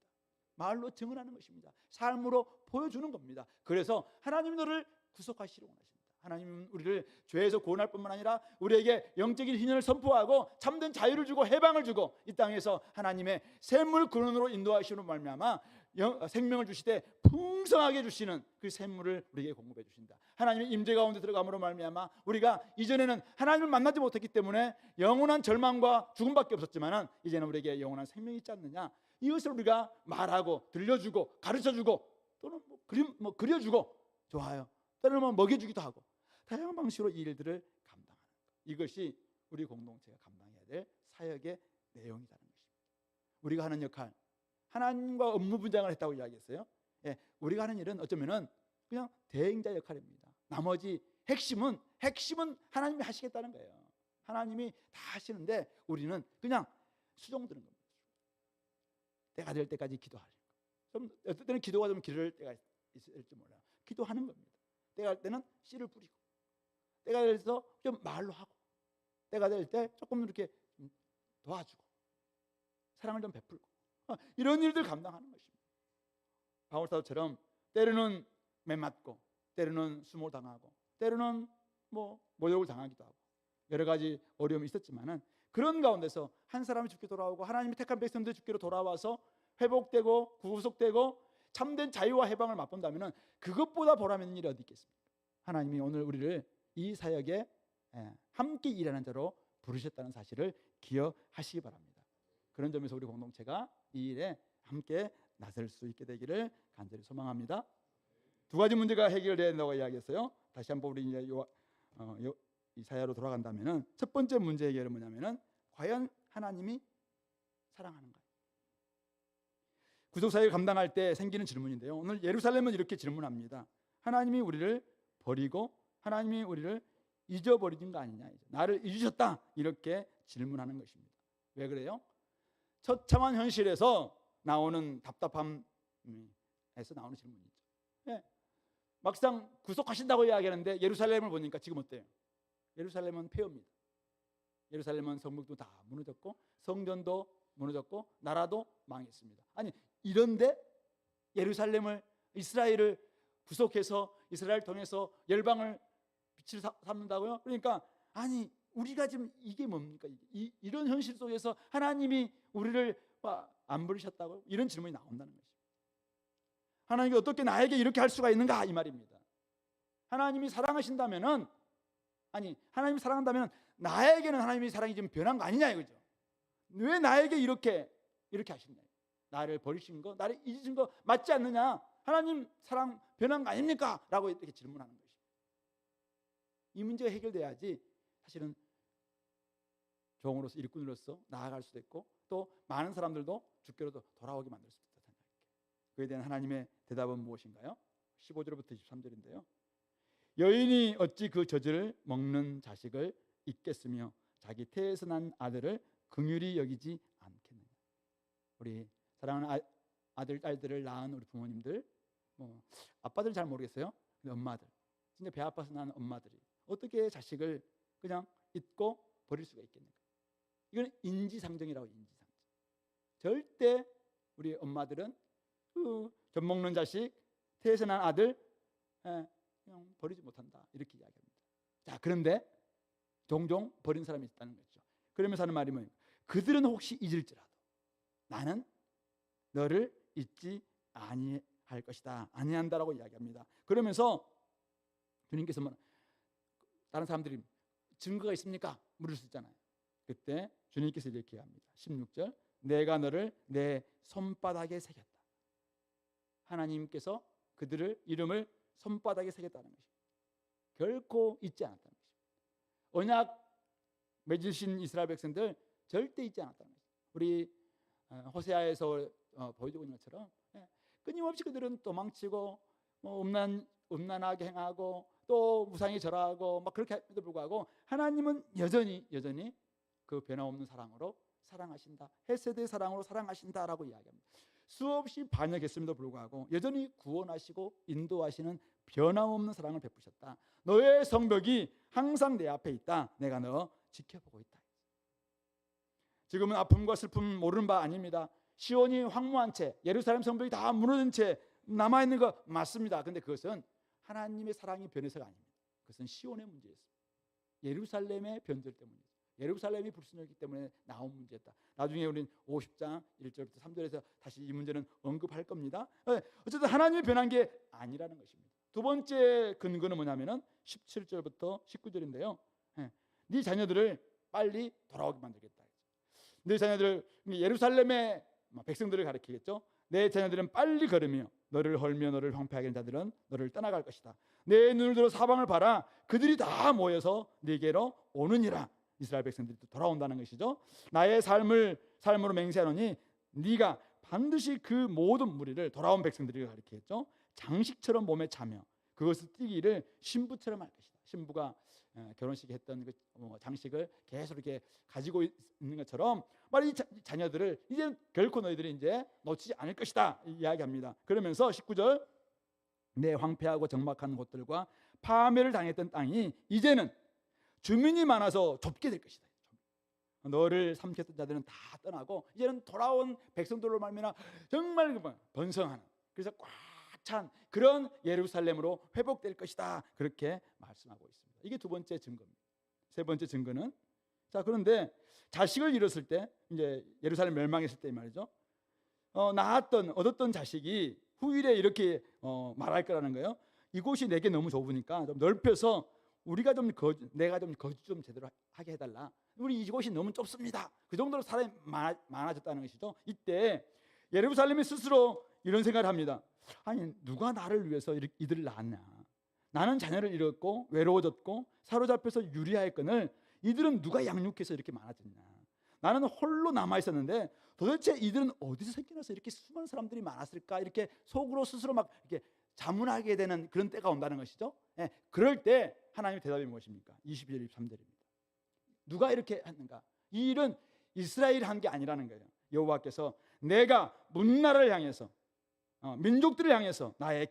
Speaker 1: 말로 증언하는 것입니다. 삶으로 보여주는 겁니다. 그래서 하나님이 너를 구속하시려 원하십니다. 하나님은 우리를 죄에서 구원할 뿐만 아니라 우리에게 영적인 희년을 선포하고 참된 자유를 주고 해방을 주고 이 땅에서 하나님의 샘물 근원으로 인도하시는 말미암아 생명을 주시되 풍성하게 주시는 그 샘물을 우리에게 공급해 주신다. 하나님의 임재 가운데 들어감으로 말미암아 우리가 이전에는 하나님을 만나지 못했기 때문에 영원한 절망과 죽음밖에 없었지만 이제는 우리에게 영원한 생명이 있지 않느냐. 이것을 우리가 말하고 들려주고 가르쳐주고 또는 그려주고 좋아요. 때로는 먹여주기도 하고 다양한 방식으로 이 일들을 감당하는 것. 이것이 우리 공동체가 감당해야 될 사역의 내용이라는 것입니다. 우리가 하는 역할, 하나님과 업무 분장을 했다고 이야기했어요. 우리가 하는 일은 어쩌면은 그냥 대행자 역할입니다. 나머지 핵심은 하나님이 하시겠다는 거예요. 하나님이 다 하시는데 우리는 그냥 수종 드는 겁니다. 때가 될 때까지 기도하는 거. 좀 어떨 때는 기도가 좀 길을 때가 있을지 몰라요. 기도하는 겁니다. 때가 될 때는 씨를 뿌리고, 때가 돼서 좀 말로 하고, 때가 될 때 조금 이렇게 도와주고, 사랑을 좀 베풀고, 이런 일들 감당하는 것입니다. 바울사도처럼 때로는 매맞고, 때로는 수모당하고, 때로는 모욕을 당하기도 하고 여러 가지 어려움이 있었지만은 그런 가운데서 한 사람이 죽게 돌아오고 하나님이 택한 백성들이 죽기로 돌아와서 회복되고 구속되고 참된 자유와 해방을 맛본다면 그것보다 보람 있는 일이 어디 있겠습니까? 하나님이 오늘 우리를 이 사역에 함께 일하는 자로 부르셨다는 사실을 기억하시기 바랍니다. 그런 점에서 우리 공동체가 이 일에 함께 나설 수 있게 되기를 간절히 소망합니다. 두 가지 문제가 해결되어야 된다고 이야기했어요. 다시 한번 우리 이제 이 사야로 돌아간다면은 첫 번째 문제 해결은 뭐냐면은 과연 하나님이 사랑하는가? 구속 사역을 감당할 때 생기는 질문인데요. 오늘 예루살렘은 이렇게 질문합니다. 하나님이 우리를 버리고 하나님이 우리를 잊어버리신 거 아니냐? 나를 잊으셨다 이렇게 질문하는 것입니다. 왜 그래요? 처참한 현실에서 나오는 답답함에서 나오는 질문이죠. 막상 구속하신다고 이야기하는데 예루살렘을 보니까 지금 어때요? 예루살렘은 폐허입니다. 예루살렘은 성벽도 다 무너졌고 성전도 무너졌고 나라도 망했습니다. 아니 이런데 예루살렘을 이스라엘을 구속해서 이스라엘을 통해서 열방을 빛을 삼는다고요? 그러니까 아니 우리가 지금 이게 뭡니까? 이런 현실 속에서 하나님이 우리를 안 버리셨다고요? 이런 질문이 나온다는 것입니다. 하나님이 어떻게 나에게 이렇게 할 수가 있는가 이 말입니다. 하나님이 사랑하신다면은 하나님이 사랑한다면 나에게는 하나님의 사랑이 좀 변한 거 아니냐 이거죠. 왜 나에게 이렇게 하시냐? 나를 버리신 거, 나를 잊으신 거 맞지 않느냐? 하나님 사랑 변한 거 아닙니까? 라고 이렇게 질문하는 것입니다. 이 문제가 해결돼야지 사실은 종으로서 일꾼으로서 나아갈 수도 있고 또 많은 사람들도 주께로도 돌아오게 만들 수도 있다 생각해요. 그에 대한 하나님의 대답은 무엇인가요? 15절부터 23절인데요. 여인이 어찌 그 젖을 먹는 자식을 잊겠으며 자기 태에서 난 아들을 긍휼히 여기지 않겠느냐. 우리 사랑하는 아들, 딸들을 낳은 우리 부모님들, 아빠들은 잘 모르겠어요. 근데 엄마들, 진짜 배 아파서 낳은 엄마들이 어떻게 자식을 그냥 잊고 버릴 수가 있겠는가? 이건 인지상정이라고. 인지상정. 절대 우리 엄마들은 젖 먹는 자식, 태에서 난 아들 그냥 버리지 못한다 이렇게 이야기합니다. 그런데 종종 버린 사람이 있다는 거죠. 그러면서 하는 말이 뭐예요? 그들은 혹시 잊을지라도 나는 너를 잊지 아니할 것이다, 아니한다라고 이야기합니다. 그러면서 주님께서 다른 사람들이 증거가 있습니까? 물을 수 있잖아요. 그때 주님께서 이렇게 합니다. 16절, 내가 너를 내 손바닥에 새겼다. 하나님께서 그들을 이름을 손바닥에 새겼다는 것입니다. 결코 잊지 않았다는 것입니다. 언약 맺으신 이스라엘 백성들 절대 잊지 않았다는 것입니다. 우리 호세아에서 보여주고 있는 것처럼 끊임없이 그들은 도망치고 음란하게 행하고 또 무상히 절하고 막 그렇게 해도 불구하고 하나님은 여전히 그 변함없는 사랑으로 사랑하신다, 헤세드의 사랑으로 사랑하신다라고 이야기합니다. 수없이 반역했음에도 불구하고 여전히 구원하시고 인도하시는 변함없는 사랑을 베푸셨다. 너의 성벽이 항상 내 앞에 있다. 내가 너 지켜보고 있다. 지금은 아픔과 슬픔 모르는 바 아닙니다. 시온이 황무한 채, 예루살렘 성벽이 다 무너진 채 남아있는 거 맞습니다. 그런데 그것은 하나님의 사랑이 변해서가 아닙니다. 그것은 시온의 문제였습니다. 예루살렘의 변절 때문이죠. 예루살렘이 불순종했기 때문에 나온 문제였다. 나중에 우리는 50장 1절부터 3절에서 다시 이 문제는 언급할 겁니다. 어쨌든 하나님이 변한 게 아니라는 것입니다. 두 번째 근거는 뭐냐면은 17절부터 19절인데요. 네 자녀들을 빨리 돌아오게 만들겠다. 네 자녀들을, 예루살렘의 백성들을 가리키겠죠. 내 자녀들은 빨리 걸으며 너를 헐며 너를 황폐하게 하는 자들은 너를 떠나갈 것이다. 내 눈을 들어 사방을 봐라. 그들이 다 모여서 네게로 오느니라. 이스라엘 백성들이 또 돌아온다는 것이죠. 나의 삶으로 맹세하노니 네가 반드시 그 모든 무리를, 돌아온 백성들이 가리키겠죠, 장식처럼 몸에 차며 그것을 띠기를 신부처럼 할 것이다. 신부가 결혼식에 했던 그 장식을 계속 이렇게 가지고 있는 것처럼 이 자녀들을 이제 결코 너희들이 이제 놓치지 않을 것이다 이야기합니다. 그러면서 19절, 내 황폐하고 적막한 곳들과 파멸을 당했던 땅이 이제는 주민이 많아서 좁게 될 것이다. 너를 삼켰던 자들은 다 떠나고 이제는 돌아온 백성들로 말미암아 정말 번성하는, 그래서 꽉 찬 그런 예루살렘으로 회복될 것이다. 그렇게 말씀하고 있습니다. 이게 두 번째 증거입니다. 세 번째 증거는, 그런데 자식을 잃었을 때, 이제 예루살렘 멸망했을 때 말이죠, 얻었던 자식이 후일에 이렇게 말할 거라는 거예요. 이곳이 내게 너무 좁으니까 좀 넓혀서 내가 좀 거주 좀 제대로 하게 해달라. 우리 이곳이 너무 좁습니다. 그 정도로 사람이 많아졌다는 것이죠. 이때 예루살렘이 스스로 이런 생각을 합니다. 아니, 누가 나를 위해서 이들을 낳았냐? 나는 자녀를 잃었고 외로워졌고 사로잡혀서 유리하였거늘 이들은 누가 양육해서 이렇게 많아졌냐? 나는 홀로 남아 있었는데 도대체 이들은 어디서 생겨나서 이렇게 수많은 사람들이 많았을까? 이렇게 속으로 스스로 막 이렇게 자문하게 되는 그런 때가 온다는 것이죠. 그럴 때 하나님의 대답이 무엇입니까? 22절 23절입니다. 누가 이렇게 했는가? 이 일은 이스라엘이 한 게 아니라는 거예요. 여호와께서 내가 문나라를 향해서 민족들을 향해서 나의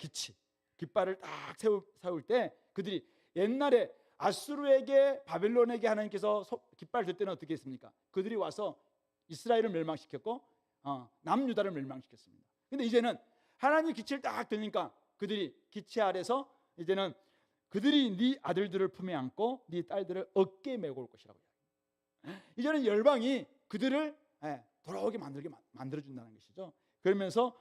Speaker 1: 깃발을 딱 세울 때 그들이 옛날에 아수르에게 바벨론에게 하나님께서 깃발을 들 때는 어떻게 했습니까? 그들이 와서 이스라엘을 멸망시켰고 남유다를 멸망시켰습니다. 근데 이제는 하나님 기치를 딱 드니까 그들이 기치 아래서 이제는 그들이 네 아들들을 품에 안고 네 딸들을 어깨에 메고 올 것이라고 이야기합니다. 이제는 열방이 그들을 돌아오게 만들어준다는 것이죠. 그러면서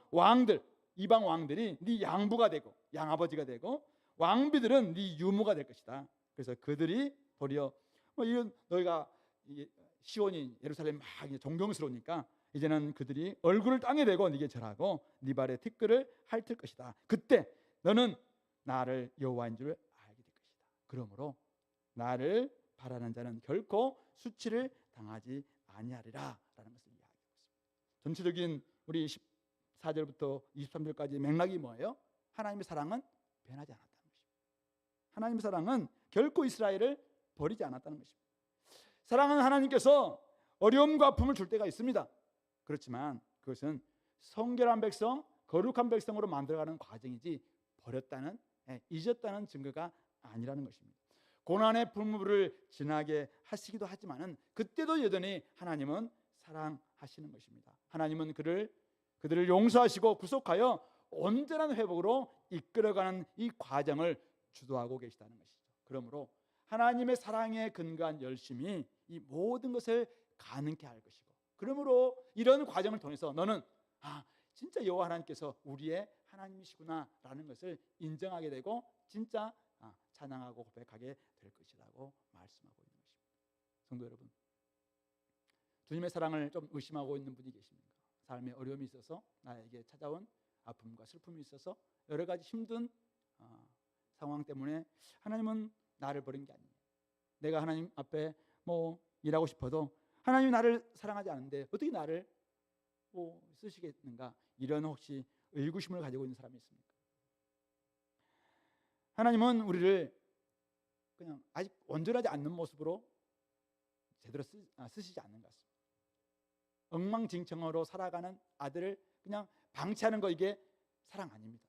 Speaker 1: 이방 왕들이 네 양부가 되고 양아버지가 되고 왕비들은 네 유모가 될 것이다. 그래서 그들이 도리어 이런 너희가 시온이 예루살렘 막 존경스러우니까 이제는 그들이 얼굴을 땅에 대고 네게 절하고 네 발에 티끌을 핥을 것이다. 그때 너는 나를 여호와인 줄 알게 될 것이다. 그러므로 나를 바라는 자는 결코 수치를 당하지 아니하리라 라는 것을 이야기하고 있습니다. 전체적인 우리 14절부터 23절까지 맥락이 뭐예요? 하나님의 사랑은 변하지 않았다는 것입니다. 하나님의 사랑은 결코 이스라엘을 버리지 않았다는 것입니다. 사랑은 하나님께서 어려움과 아픔을 줄 때가 있습니다. 그렇지만 그것은 성결한 백성, 거룩한 백성으로 만들어가는 과정이지 버렸다는, 잊었다는 증거가 아니라는 것입니다. 고난의 풀무불을 지나게 하시기도 하지만은 그때도 여전히 하나님은 사랑하시는 것입니다. 하나님은 그들을 용서하시고 구속하여 온전한 회복으로 이끌어가는 이 과정을 주도하고 계시다는 것이죠. 그러므로 하나님의 사랑에 근거한 열심이 이 모든 것을 가능케 할 것이고, 그러므로 이런 과정을 통해서 너는 진짜 여호와 하나님께서 우리의 하나님이시구나라는 것을 인정하게 되고 진짜 찬양하고 고백하게 될 것이라고 말씀하고 있는 것입니다. 성도 여러분, 주님의 사랑을 좀 의심하고 있는 분이 계십니까? 삶에 어려움이 있어서, 나에게 찾아온 아픔과 슬픔이 있어서, 여러 가지 힘든 상황 때문에 하나님은 나를 버린 게 아니에요. 내가 하나님 앞에 일하고 싶어도 하나님이 나를 사랑하지 않는데 어떻게 나를 쓰시겠는가, 이런 혹시 의구심을 가지고 있는 사람이 있습니까? 하나님은 우리를 그냥 아직 온전하지 않는 모습으로 제대로 쓰시지 않는 것 같습니다. 엉망진창으로 살아가는 아들을 그냥 방치하는 거, 이게 사랑 아닙니다.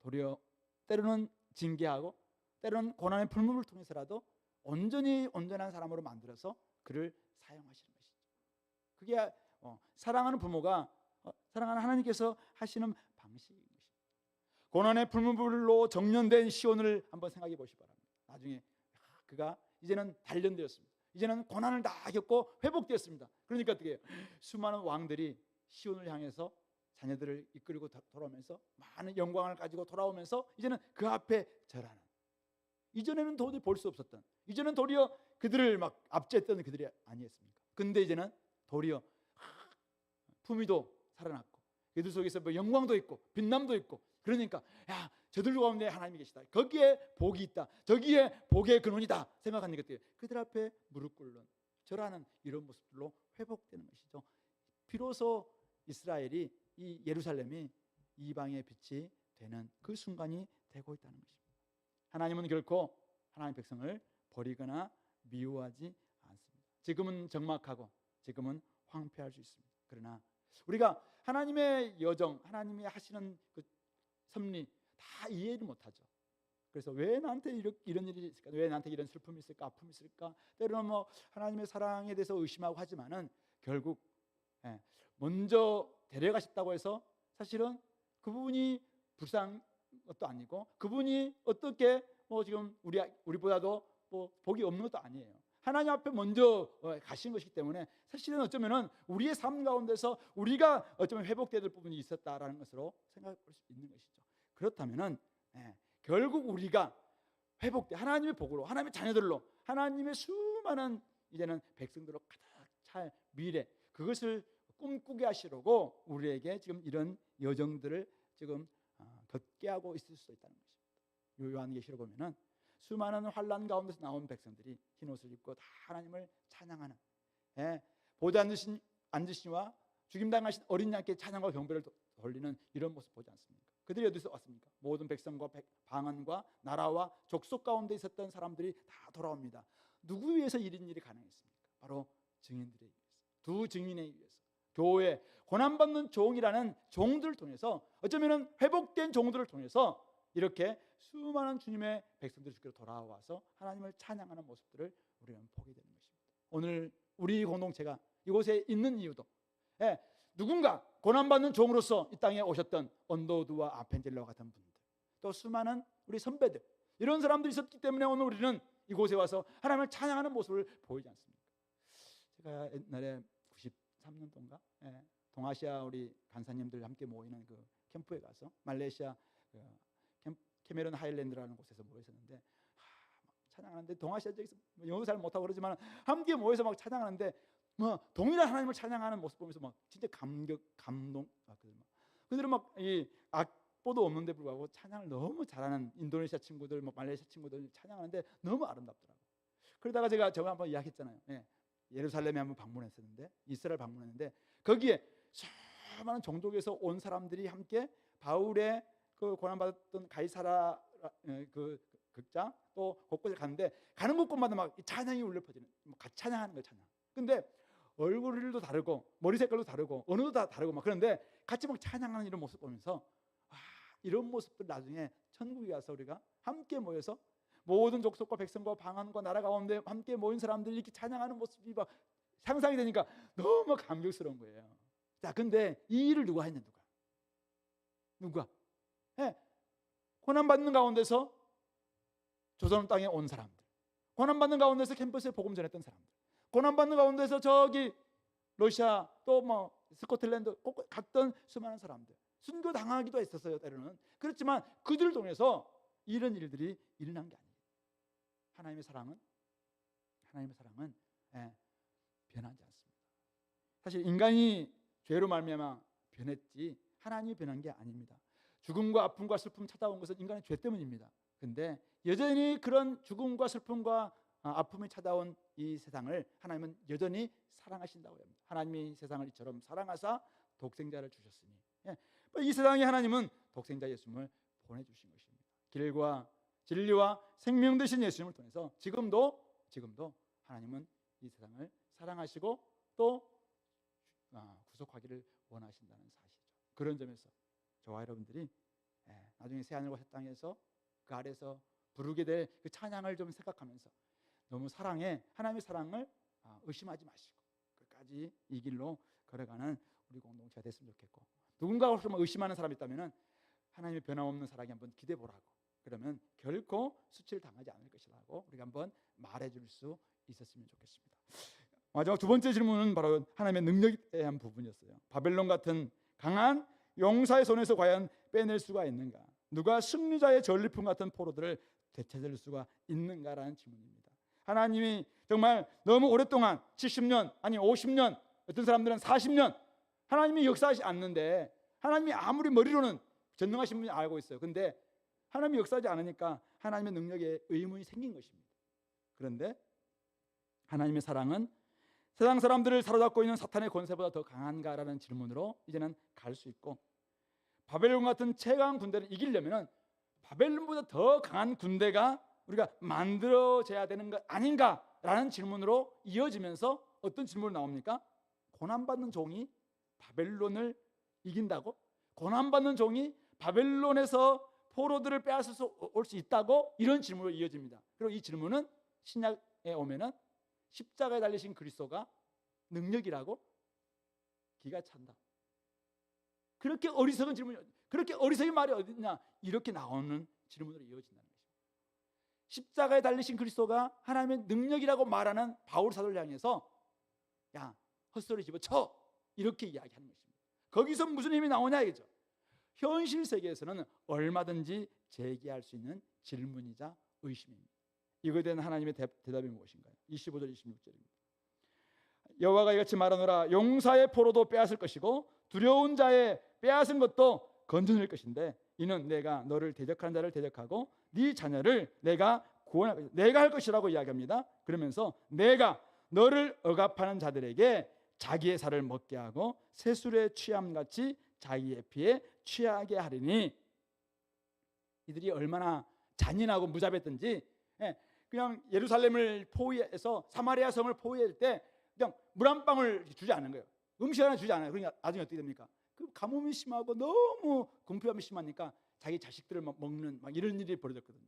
Speaker 1: 도리어 때로는 징계하고 때로는 고난의 불문을 통해서라도 온전히 온전한 사람으로 만들어서 그를 사용하시는 것이죠. 그게 사랑하는 부모가 사랑하는 하나님께서 하시는 방식인 것입니다. 고난의 불문불로 정련된 시온을 한번 생각해 보시기 바랍니다. 나중에 그가 이제는 단련되었습니다. 이제는 고난을 다 겪고 회복되었습니다. 그러니까 어떻게 해요? 수많은 왕들이 시온을 향해서 자녀들을 이끌고 돌아오면서 많은 영광을 가지고 돌아오면서 이제는 그 앞에 절하는, 이전에는 도저히 볼 수 없었던, 이제는 도리어 그들을 막 압제했던 그들이 아니었습니까? 근데 이제는 도리어 품위도 살아났고 그들 속에서 영광도 있고 빛남도 있고, 그러니까 저들 가운데 하나님이 계시다, 거기에 복이 있다, 저기에 복의 근원이다 생각하는 것들, 그들 앞에 무릎 꿇는 절하는 이런 모습들로 회복되는 것이죠. 비로소 이스라엘이, 이 예루살렘이 이방의 빛이 되는 그 순간이 되고 있다는 것입니다. 하나님은 결코 하나님의 백성을 버리거나 미워하지 않습니다. 지금은 적막하고 지금은 황폐할 수 있습니다. 그러나 우리가 하나님의 여정, 하나님이 하시는 그 섭리 다 이해를 못하죠. 그래서 왜 나한테 이런 일이 있을까? 왜 나한테 이런 슬픔이 있을까? 아픔이 있을까? 때로는 하나님의 사랑에 대해서 의심하고 하지만은 결국 먼저 데려가셨다고 해서 사실은 그분이 불쌍한 것도 아니고, 그분이 어떻게 지금 우리보다도 복이 없는 것도 아니에요. 하나님 앞에 먼저 가신 것이기 때문에 사실은 어쩌면은 우리의 삶 가운데서 우리가 어쩌면 회복돼야 될 부분이 있었다라는 것으로 생각할 수 있는 것이죠. 그렇다면은 결국 우리가 회복돼 하나님의 복으로, 하나님의 자녀들로, 하나님의 수많은 이제는 백성들로 가득 찰 미래, 그것을 꿈꾸게 하시려고 우리에게 지금 이런 여정들을 지금 겪게 하고 있을 수도 있다는 것입니다. 요한계시록 보면은 수많은 환난 가운데서 나온 백성들이 흰 옷을 입고 다 하나님을 찬양하는, 보좌 앉으시니와 죽임당하신 어린 양께 찬양과 경배를 돌리는 이런 모습 보지 않습니까? 그들이 어디서 왔습니까? 모든 백성과 방언과 나라와 족속 가운데 있었던 사람들이 다 돌아옵니다. 누구 위해서 이런 일이 가능했습니까? 바로 증인들에 의해서, 두 증인에 의해서, 교회 고난받는 종이라는 종들을 통해서, 어쩌면 회복된 종들을 통해서 이렇게 수많은 주님의 백성들이 주께로 돌아와서 하나님을 찬양하는 모습들을 우리는 보게 되는 것입니다. 오늘 우리 공동체가 이곳에 있는 이유도 누군가 고난받는 종으로서 이 땅에 오셨던 언더우드와 아펜젤러와 같은 분들, 또 수많은 우리 선배들, 이런 사람들이 있었기 때문에 오늘 우리는 이곳에 와서 하나님을 찬양하는 모습을 보이지 않습니까? 제가 옛날에 93년도인가 동아시아 우리 간사님들 함께 모이는 그 캠프에 가서 말레이시아 캐메론 하일랜드라는 곳에서 모였었는데 찬양하는데, 동아시아 쪽에서 영어 잘 못하고 그러지만 함께 모여서 막 찬양하는데 동일한 하나님을 찬양하는 모습 보면서 막 진짜 감동. 그들은 막 이 악보도 없는데 불구하고 찬양을 너무 잘하는 인도네시아 친구들, 말레이시아 친구들 찬양하는데 너무 아름답더라고. 그러다가 제가 한번 이야기했잖아요. 예루살렘에 한번 방문했었는데, 이스라엘 방문했는데 거기에 수많은 종족에서 온 사람들이 함께 바울의 그 고난받았던 가이사라 그 극장 또 곳곳에 갔는데, 가는 곳곳마다 막 찬양이 울려 퍼지는, 같이 찬양하는 거예요. 찬양. 근데 얼굴도 다르고 머리 색깔도 다르고 언어도 다 다르고 막 그런데 같이 막 찬양하는 이런 모습 보면서 이런 모습들 나중에 천국에 가서 우리가 함께 모여서 모든 족속과 백성과 방언과 나라 가운데 함께 모인 사람들이 이렇게 찬양하는 모습이 막 상상이 되니까 너무 감격스러운 거예요. 자, 근데 이 일을 누가 했냐? 누가? 고난 받는 가운데서 조선 땅에 온 사람들, 고난받는 가운데서 캠퍼스에 복음 전했던 사람들, 고난받는 가운데서 저기 러시아 또 뭐 스코틀랜드 꼭 갔던 수많은 사람들, 순교 당하기도 했었어요 때로는. 그렇지만 그들을 통해서 이런 일들이 일어난 게 아니에요. 하나님의 사랑은 변하지 않습니다. 사실 인간이 죄로 말미암아 변했지 하나님이 변한 게 아닙니다. 죽음과 아픔과 슬픔 찾아온 것은 인간의 죄 때문입니다. 근데 여전히 그런 죽음과 슬픔과 아픔이 찾아온 이 세상을 하나님은 여전히 사랑하신다고 합니다. 하나님이 세상을 이처럼 사랑하사 독생자를 주셨으니, 이 세상에 하나님은 독생자 예수님을 보내주신 것입니다. 길과 진리와 생명 되신 예수님을 통해서 지금도 하나님은 이 세상을 사랑하시고 또 구속하기를 원하신다는 사실이죠. 그런 점에서 저와 여러분들이 나중에 새하늘과 새 땅에서 그 아래서 부르게 될 그 찬양을 좀 생각하면서 너무 하나님의 사랑을 의심하지 마시고 끝까지 이 길로 걸어가는 우리 공동체가 됐으면 좋겠고, 누군가 혹시 의심하는 사람이 있다면 하나님의 변함없는 사랑에 한번 기대해 보라고, 그러면 결코 수치를 당하지 않을 것이라고 우리가 한번 말해줄 수 있었으면 좋겠습니다. 마지막 두 번째 질문은 바로 하나님의 능력에 대한 부분이었어요. 바벨론 같은 강한 용사의 손에서 과연 빼낼 수가 있는가? 누가 승리자의 전리품 같은 포로들을 되찾을 수가 있는가라는 질문입니다. 하나님이 정말 너무 오랫동안 70년 아니 50년, 어떤 사람들은 40년 하나님이 역사하지 않는데, 하나님이 아무리 머리로는 전능하신 분이 알고 있어요. 근데 하나님이 역사하지 않으니까 하나님의 능력에 의문이 생긴 것입니다. 그런데 하나님의 사랑은 세상 사람들을 사로잡고 있는 사탄의 권세보다 더 강한가라는 질문으로 이제는 갈 수 있고, 바벨론 같은 최강 군대를 이기려면 바벨론보다 더 강한 군대가 우리가 만들어져야 되는 것 아닌가라는 질문으로 이어지면서 어떤 질문이 나옵니까? 고난받는 종이 바벨론을 이긴다고? 고난받는 종이 바벨론에서 포로들을 빼앗을 수 올 수 있다고? 이런 질문으로 이어집니다. 그리고 이 질문은 신약에 오면은 십자가에 달리신 그리스도가 능력이라고? 기가 찬다. 그렇게 어리석은 질문이, 그렇게 어리석은 말이 어딨냐? 이렇게 나오는 질문으로 이어진다는 것이죠. 십자가에 달리신 그리스도가 하나님의 능력이라고 말하는 바울 사도를 향해서 야, 헛소리 집어쳐, 이렇게 이야기하는 것입니다. 거기서 무슨 힘이 나오냐 이거죠. 현실 세계에서는 얼마든지 제기할 수 있는 질문이자 의심입니다. 이거에 대한 하나님의 대답이 무엇인가요? 25절 26절입니다. 여호와가 이같이 말하노라, 용사의 포로도 빼앗을 것이고 두려운 자의 빼앗은 것도 건져낼 것인데, 이는 내가 너를 대적하는 자를 대적하고 네 자녀를 내가 구원할 것이다. 내가 할 것이라고 이야기합니다. 그러면서 내가 너를 억압하는 자들에게 자기의 살을 먹게 하고 새술의 취함같이 자기의 피에 취하게 하리니, 이들이 얼마나 잔인하고 무자비했던지, 그냥 예루살렘을 포위해서 사마리아 성을 포위할 때 그냥 물 한 방울 주지 않는 거예요. 음식 하나 주지 않아요. 그러니까 나중에 어떻게 됩니까? 그 가뭄이 심하고 너무 궁핍함이 심하니까 자기 자식들을 먹는 이런 일이 벌어졌거든요.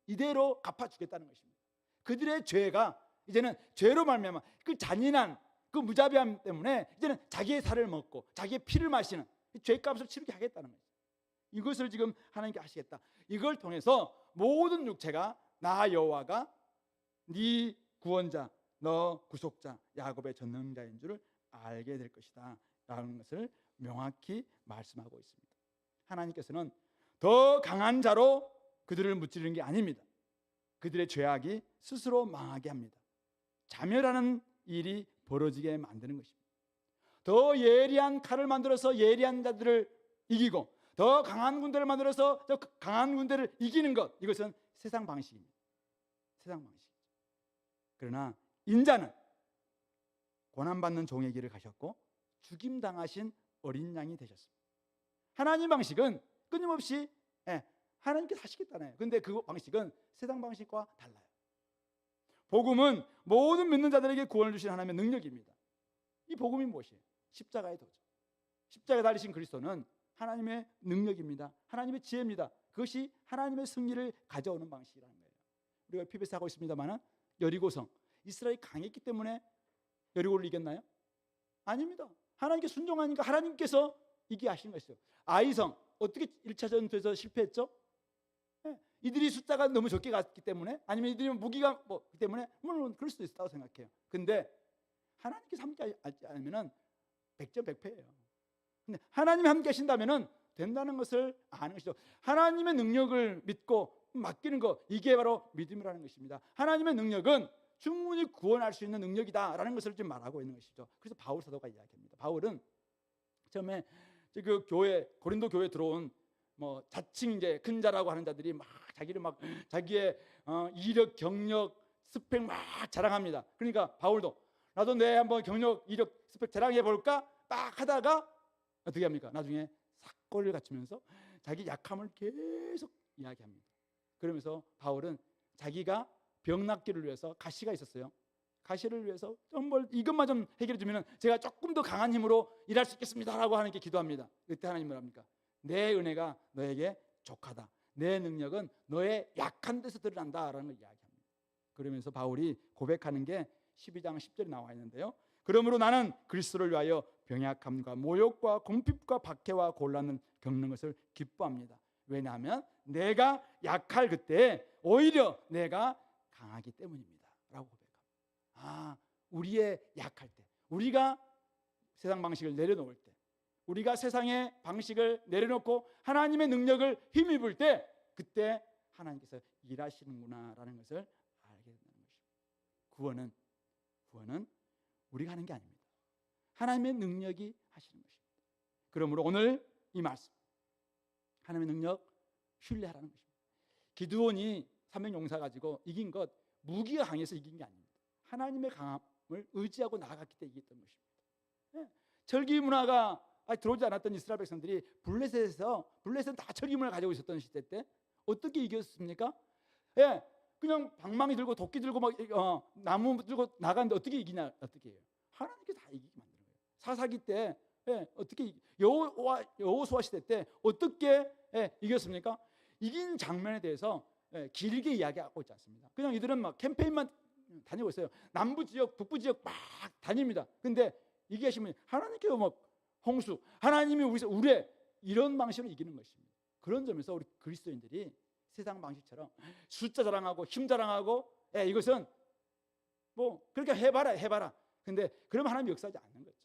Speaker 1: 이대로 갚아주겠다는 것입니다. 그들의 죄가 이제는 죄로 말미암아 그 잔인한 그 무자비함 때문에 이제는 자기의 살을 먹고 자기의 피를 마시는 죄값을 치르게 하겠다는 거예요. 이것을 지금 하나님께 하시겠다. 이걸 통해서 모든 육체가 나 여호와가 네 구원자, 너 구속자, 야곱의 전능자인 줄을 알게 될 것이다 라는 것을 명확히 말씀하고 있습니다. 하나님께서는 더 강한 자로 그들을 무찌르는 게 아닙니다. 그들의 죄악이 스스로 망하게 합니다. 자멸하는 일이 벌어지게 만드는 것입니다. 더 예리한 칼을 만들어서 예리한 자들을 이기고 더 강한 군대를 만들어서 더 강한 군대를 이기는 것, 이것은 세상 방식입니다. 세상 방식이죠. 그러나 인자는 고난받는 종의 길을 가셨고 죽임당하신 어린 양이 되셨습니다. 하나님 방식은 끊임없이 하나님께서 하시겠다네요. 그런데 그 방식은 세상 방식과 달라요. 복음은 모든 믿는 자들에게 구원을 주신 하나님의 능력입니다. 이 복음이 무엇이에요? 십자가의 도죠. 십자가에 달리신 그리스도는 하나님의 능력입니다. 하나님의 지혜입니다. 그것이 하나님의 승리를 가져오는 방식이라는 거예요. 우리가 PBS 하고 있습니다만 여리고성, 이스라엘이 강했기 때문에 여리고를 이겼나요? 아닙니다. 하나님께 순종하니까 하나님께서 이기게 하신 것이죠. 아이성 어떻게 1차 전투에서 실패했죠? 이들이 숫자가 너무 적게 갔기 때문에, 아니면 이들이 무기가 뭐기 때문에, 물론 그럴 수도 있다고 생각해요. 근데 하나님께서 함께 하지 않으면 100점 100패예요. 근데 하나님이 함께 하신다면 된다는 것을 아는 것이죠. 하나님의 능력을 믿고 맡기는 것, 이게 바로 믿음이라는 것입니다. 하나님의 능력은 충분히 구원할 수 있는 능력이다라는 것을 지금 말하고 있는 것이죠. 그래서 바울 사도가 이야기합니다. 바울은 처음에 그 교회, 고린도 교회에 들어온 뭐 자칭 이제 큰 자라고 하는 자들이 막 자기를 막 자기의 이력, 경력, 스펙 막 자랑합니다. 그러니까 바울도 나도 내 한번 경력, 이력, 스펙 자랑해 볼까 딱 하다가 어떻게 합니까? 나중에 사건을 갖추면서 자기 약함을 계속 이야기합니다. 그러면서 바울은 자기가 병 낫기를 위해서 가시가 있었어요. 가시를 위해서 정말 이것만 좀 해결해 주면 제가 조금 더 강한 힘으로 일할 수 있겠습니다라고 하나님께 기도합니다. 그때 하나님 뭐랍니까? 내 은혜가 너에게 족하다. 내 능력은 너의 약한 데서 드러난다라는 걸 이야기합니다. 그러면서 바울이 고백하는 게 12장 10절에 나와 있는데요. 그러므로 나는 그리스도를 위하여 병약함과 모욕과 공핍과 박해와 곤란을 겪는 것을 기뻐합니다. 왜냐하면 내가 약할 그때 오히려 내가 강하기 때문입니다 라고 고백합니다. 우리의 약할 때, 우리가 세상 방식을 내려놓을 때, 우리가 세상의 방식을 내려놓고 하나님의 능력을 힘입을 때, 그때 하나님께서 일하시는구나 라는 것을 알게 된다는 것입니다. 구원은 우리가 하는 게 아닙니다. 하나님의 능력이 하시는 것입니다. 그러므로 오늘 이 말씀, 하나님의 능력 신뢰하라는 것입니다. 기드온이 300용사 가지고 이긴 것, 무기가 강해서 이긴 게 아닙니다. 하나님의 강함을 의지하고 나아갔기 때문에 이겼던 것입니다. 절기 문화가 들어오지 않았던 이스라엘 백성들이 블레셋은 다 절기 문화를 가지고 있었던 시대 때 어떻게 이겼습니까? 그냥 방망이 들고 도끼 들고 막 나무 들고 나가는데 어떻게 이기냐? 어떻게 해요? 하나님께 다 이기게 만드는 거예요. 사사기 때 어떻게 여호수아 시대 때 어떻게 이겼습니까? 이긴 장면에 대해서 길게 이야기하고 있지 않습니다. 그냥 이들은 막 캠페인만 다니고 있어요. 남부 지역, 북부 지역 막 다닙니다. 근데 얘기하시면 하나님께서 막 홍수, 하나님이 우리 우레 이런 방식으로 이기는 것입니다. 그런 점에서 우리 그리스도인들이 세상 방식처럼 숫자 자랑하고 힘 자랑하고 이것은 뭐 그렇게 해봐라. 근데 그러면 하나님이 역사하지 않는 거죠.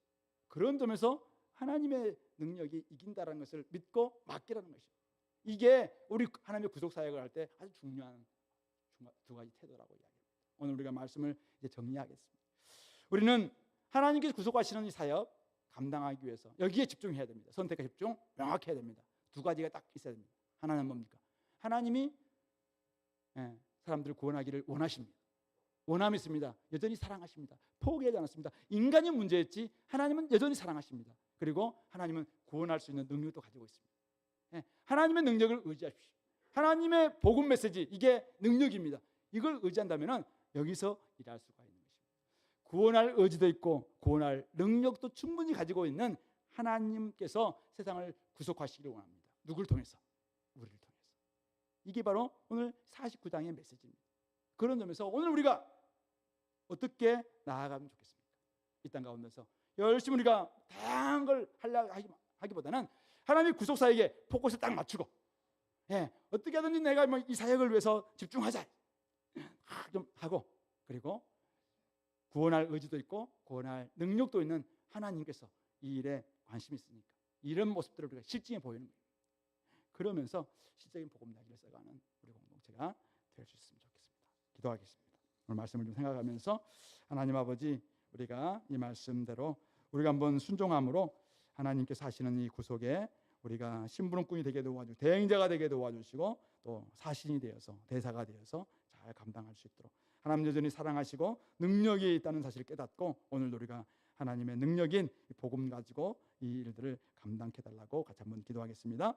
Speaker 1: 그런 점에서 하나님의 능력이 이긴다는 것을 믿고 맡기라는 것입니다. 이게 우리 하나님의 구속 사역을 할 때 아주 중요한 두 가지 태도라고 이야기합니다. 오늘 우리가 말씀을 이제 정리하겠습니다. 우리는 하나님께서 구속하시는 이 사역 감당하기 위해서 여기에 집중해야 됩니다. 선택과 집중 명확히 해야 됩니다. 두 가지가 딱 있어야 됩니다. 하나는 뭡니까? 하나님이 사람들을 구원하기를 원하십니다. 원함이 있습니다. 여전히 사랑하십니다. 포기하지 않았습니다. 인간이 문제였지 하나님은 여전히 사랑하십니다. 그리고 하나님은 구원할 수 있는 능력도 가지고 있습니다. 하나님의 능력을 의지하십시오. 하나님의 복음 메시지, 이게 능력입니다. 이걸 의지한다면 여기서 일할 수가 있는 것입니다. 구원할 의지도 있고 구원할 능력도 충분히 가지고 있는 하나님께서 세상을 구속하시기를 원합니다. 누구를 통해서? 우리를 통해서. 이게 바로 오늘 49장의 메시지입니다. 그런 점에서 오늘 우리가 어떻게 나아가면 좋겠습니까? 이 땅 가운데서 열심히 우리가 다양한 걸 하려고 하기보다는 하나님의 구속 사역에 포커스를 딱 맞추고 어떻게 하든지 내가 이 사역을 위해서 집중하자 좀 하고, 그리고 구원할 의지도 있고 구원할 능력도 있는 하나님께서 이 일에 관심이 있으니까 이런 모습들을 우리가 실증해 보이는 거예요. 그러면서 실적인 복음 이야기를 써가는 우리 공동체가 될 수 있으면 좋겠습니다. 기도하겠습니다. 오늘 말씀을 좀 생각하면서 하나님 아버지, 우리가 이 말씀대로 우리가 한번 순종함으로 하나님께서 하시는 이 구속에 우리가 심부름꾼이 되게 도와주고 대행자가 되게 도와주시고 또 사신이 되어서 대사가 되어서 잘 감당할 수 있도록 하나님 여전히 사랑하시고 능력이 있다는 사실을 깨닫고 오늘도 우리가 하나님의 능력인 복음 가지고 이 일들을 감당해 달라고 같이 한번 기도하겠습니다.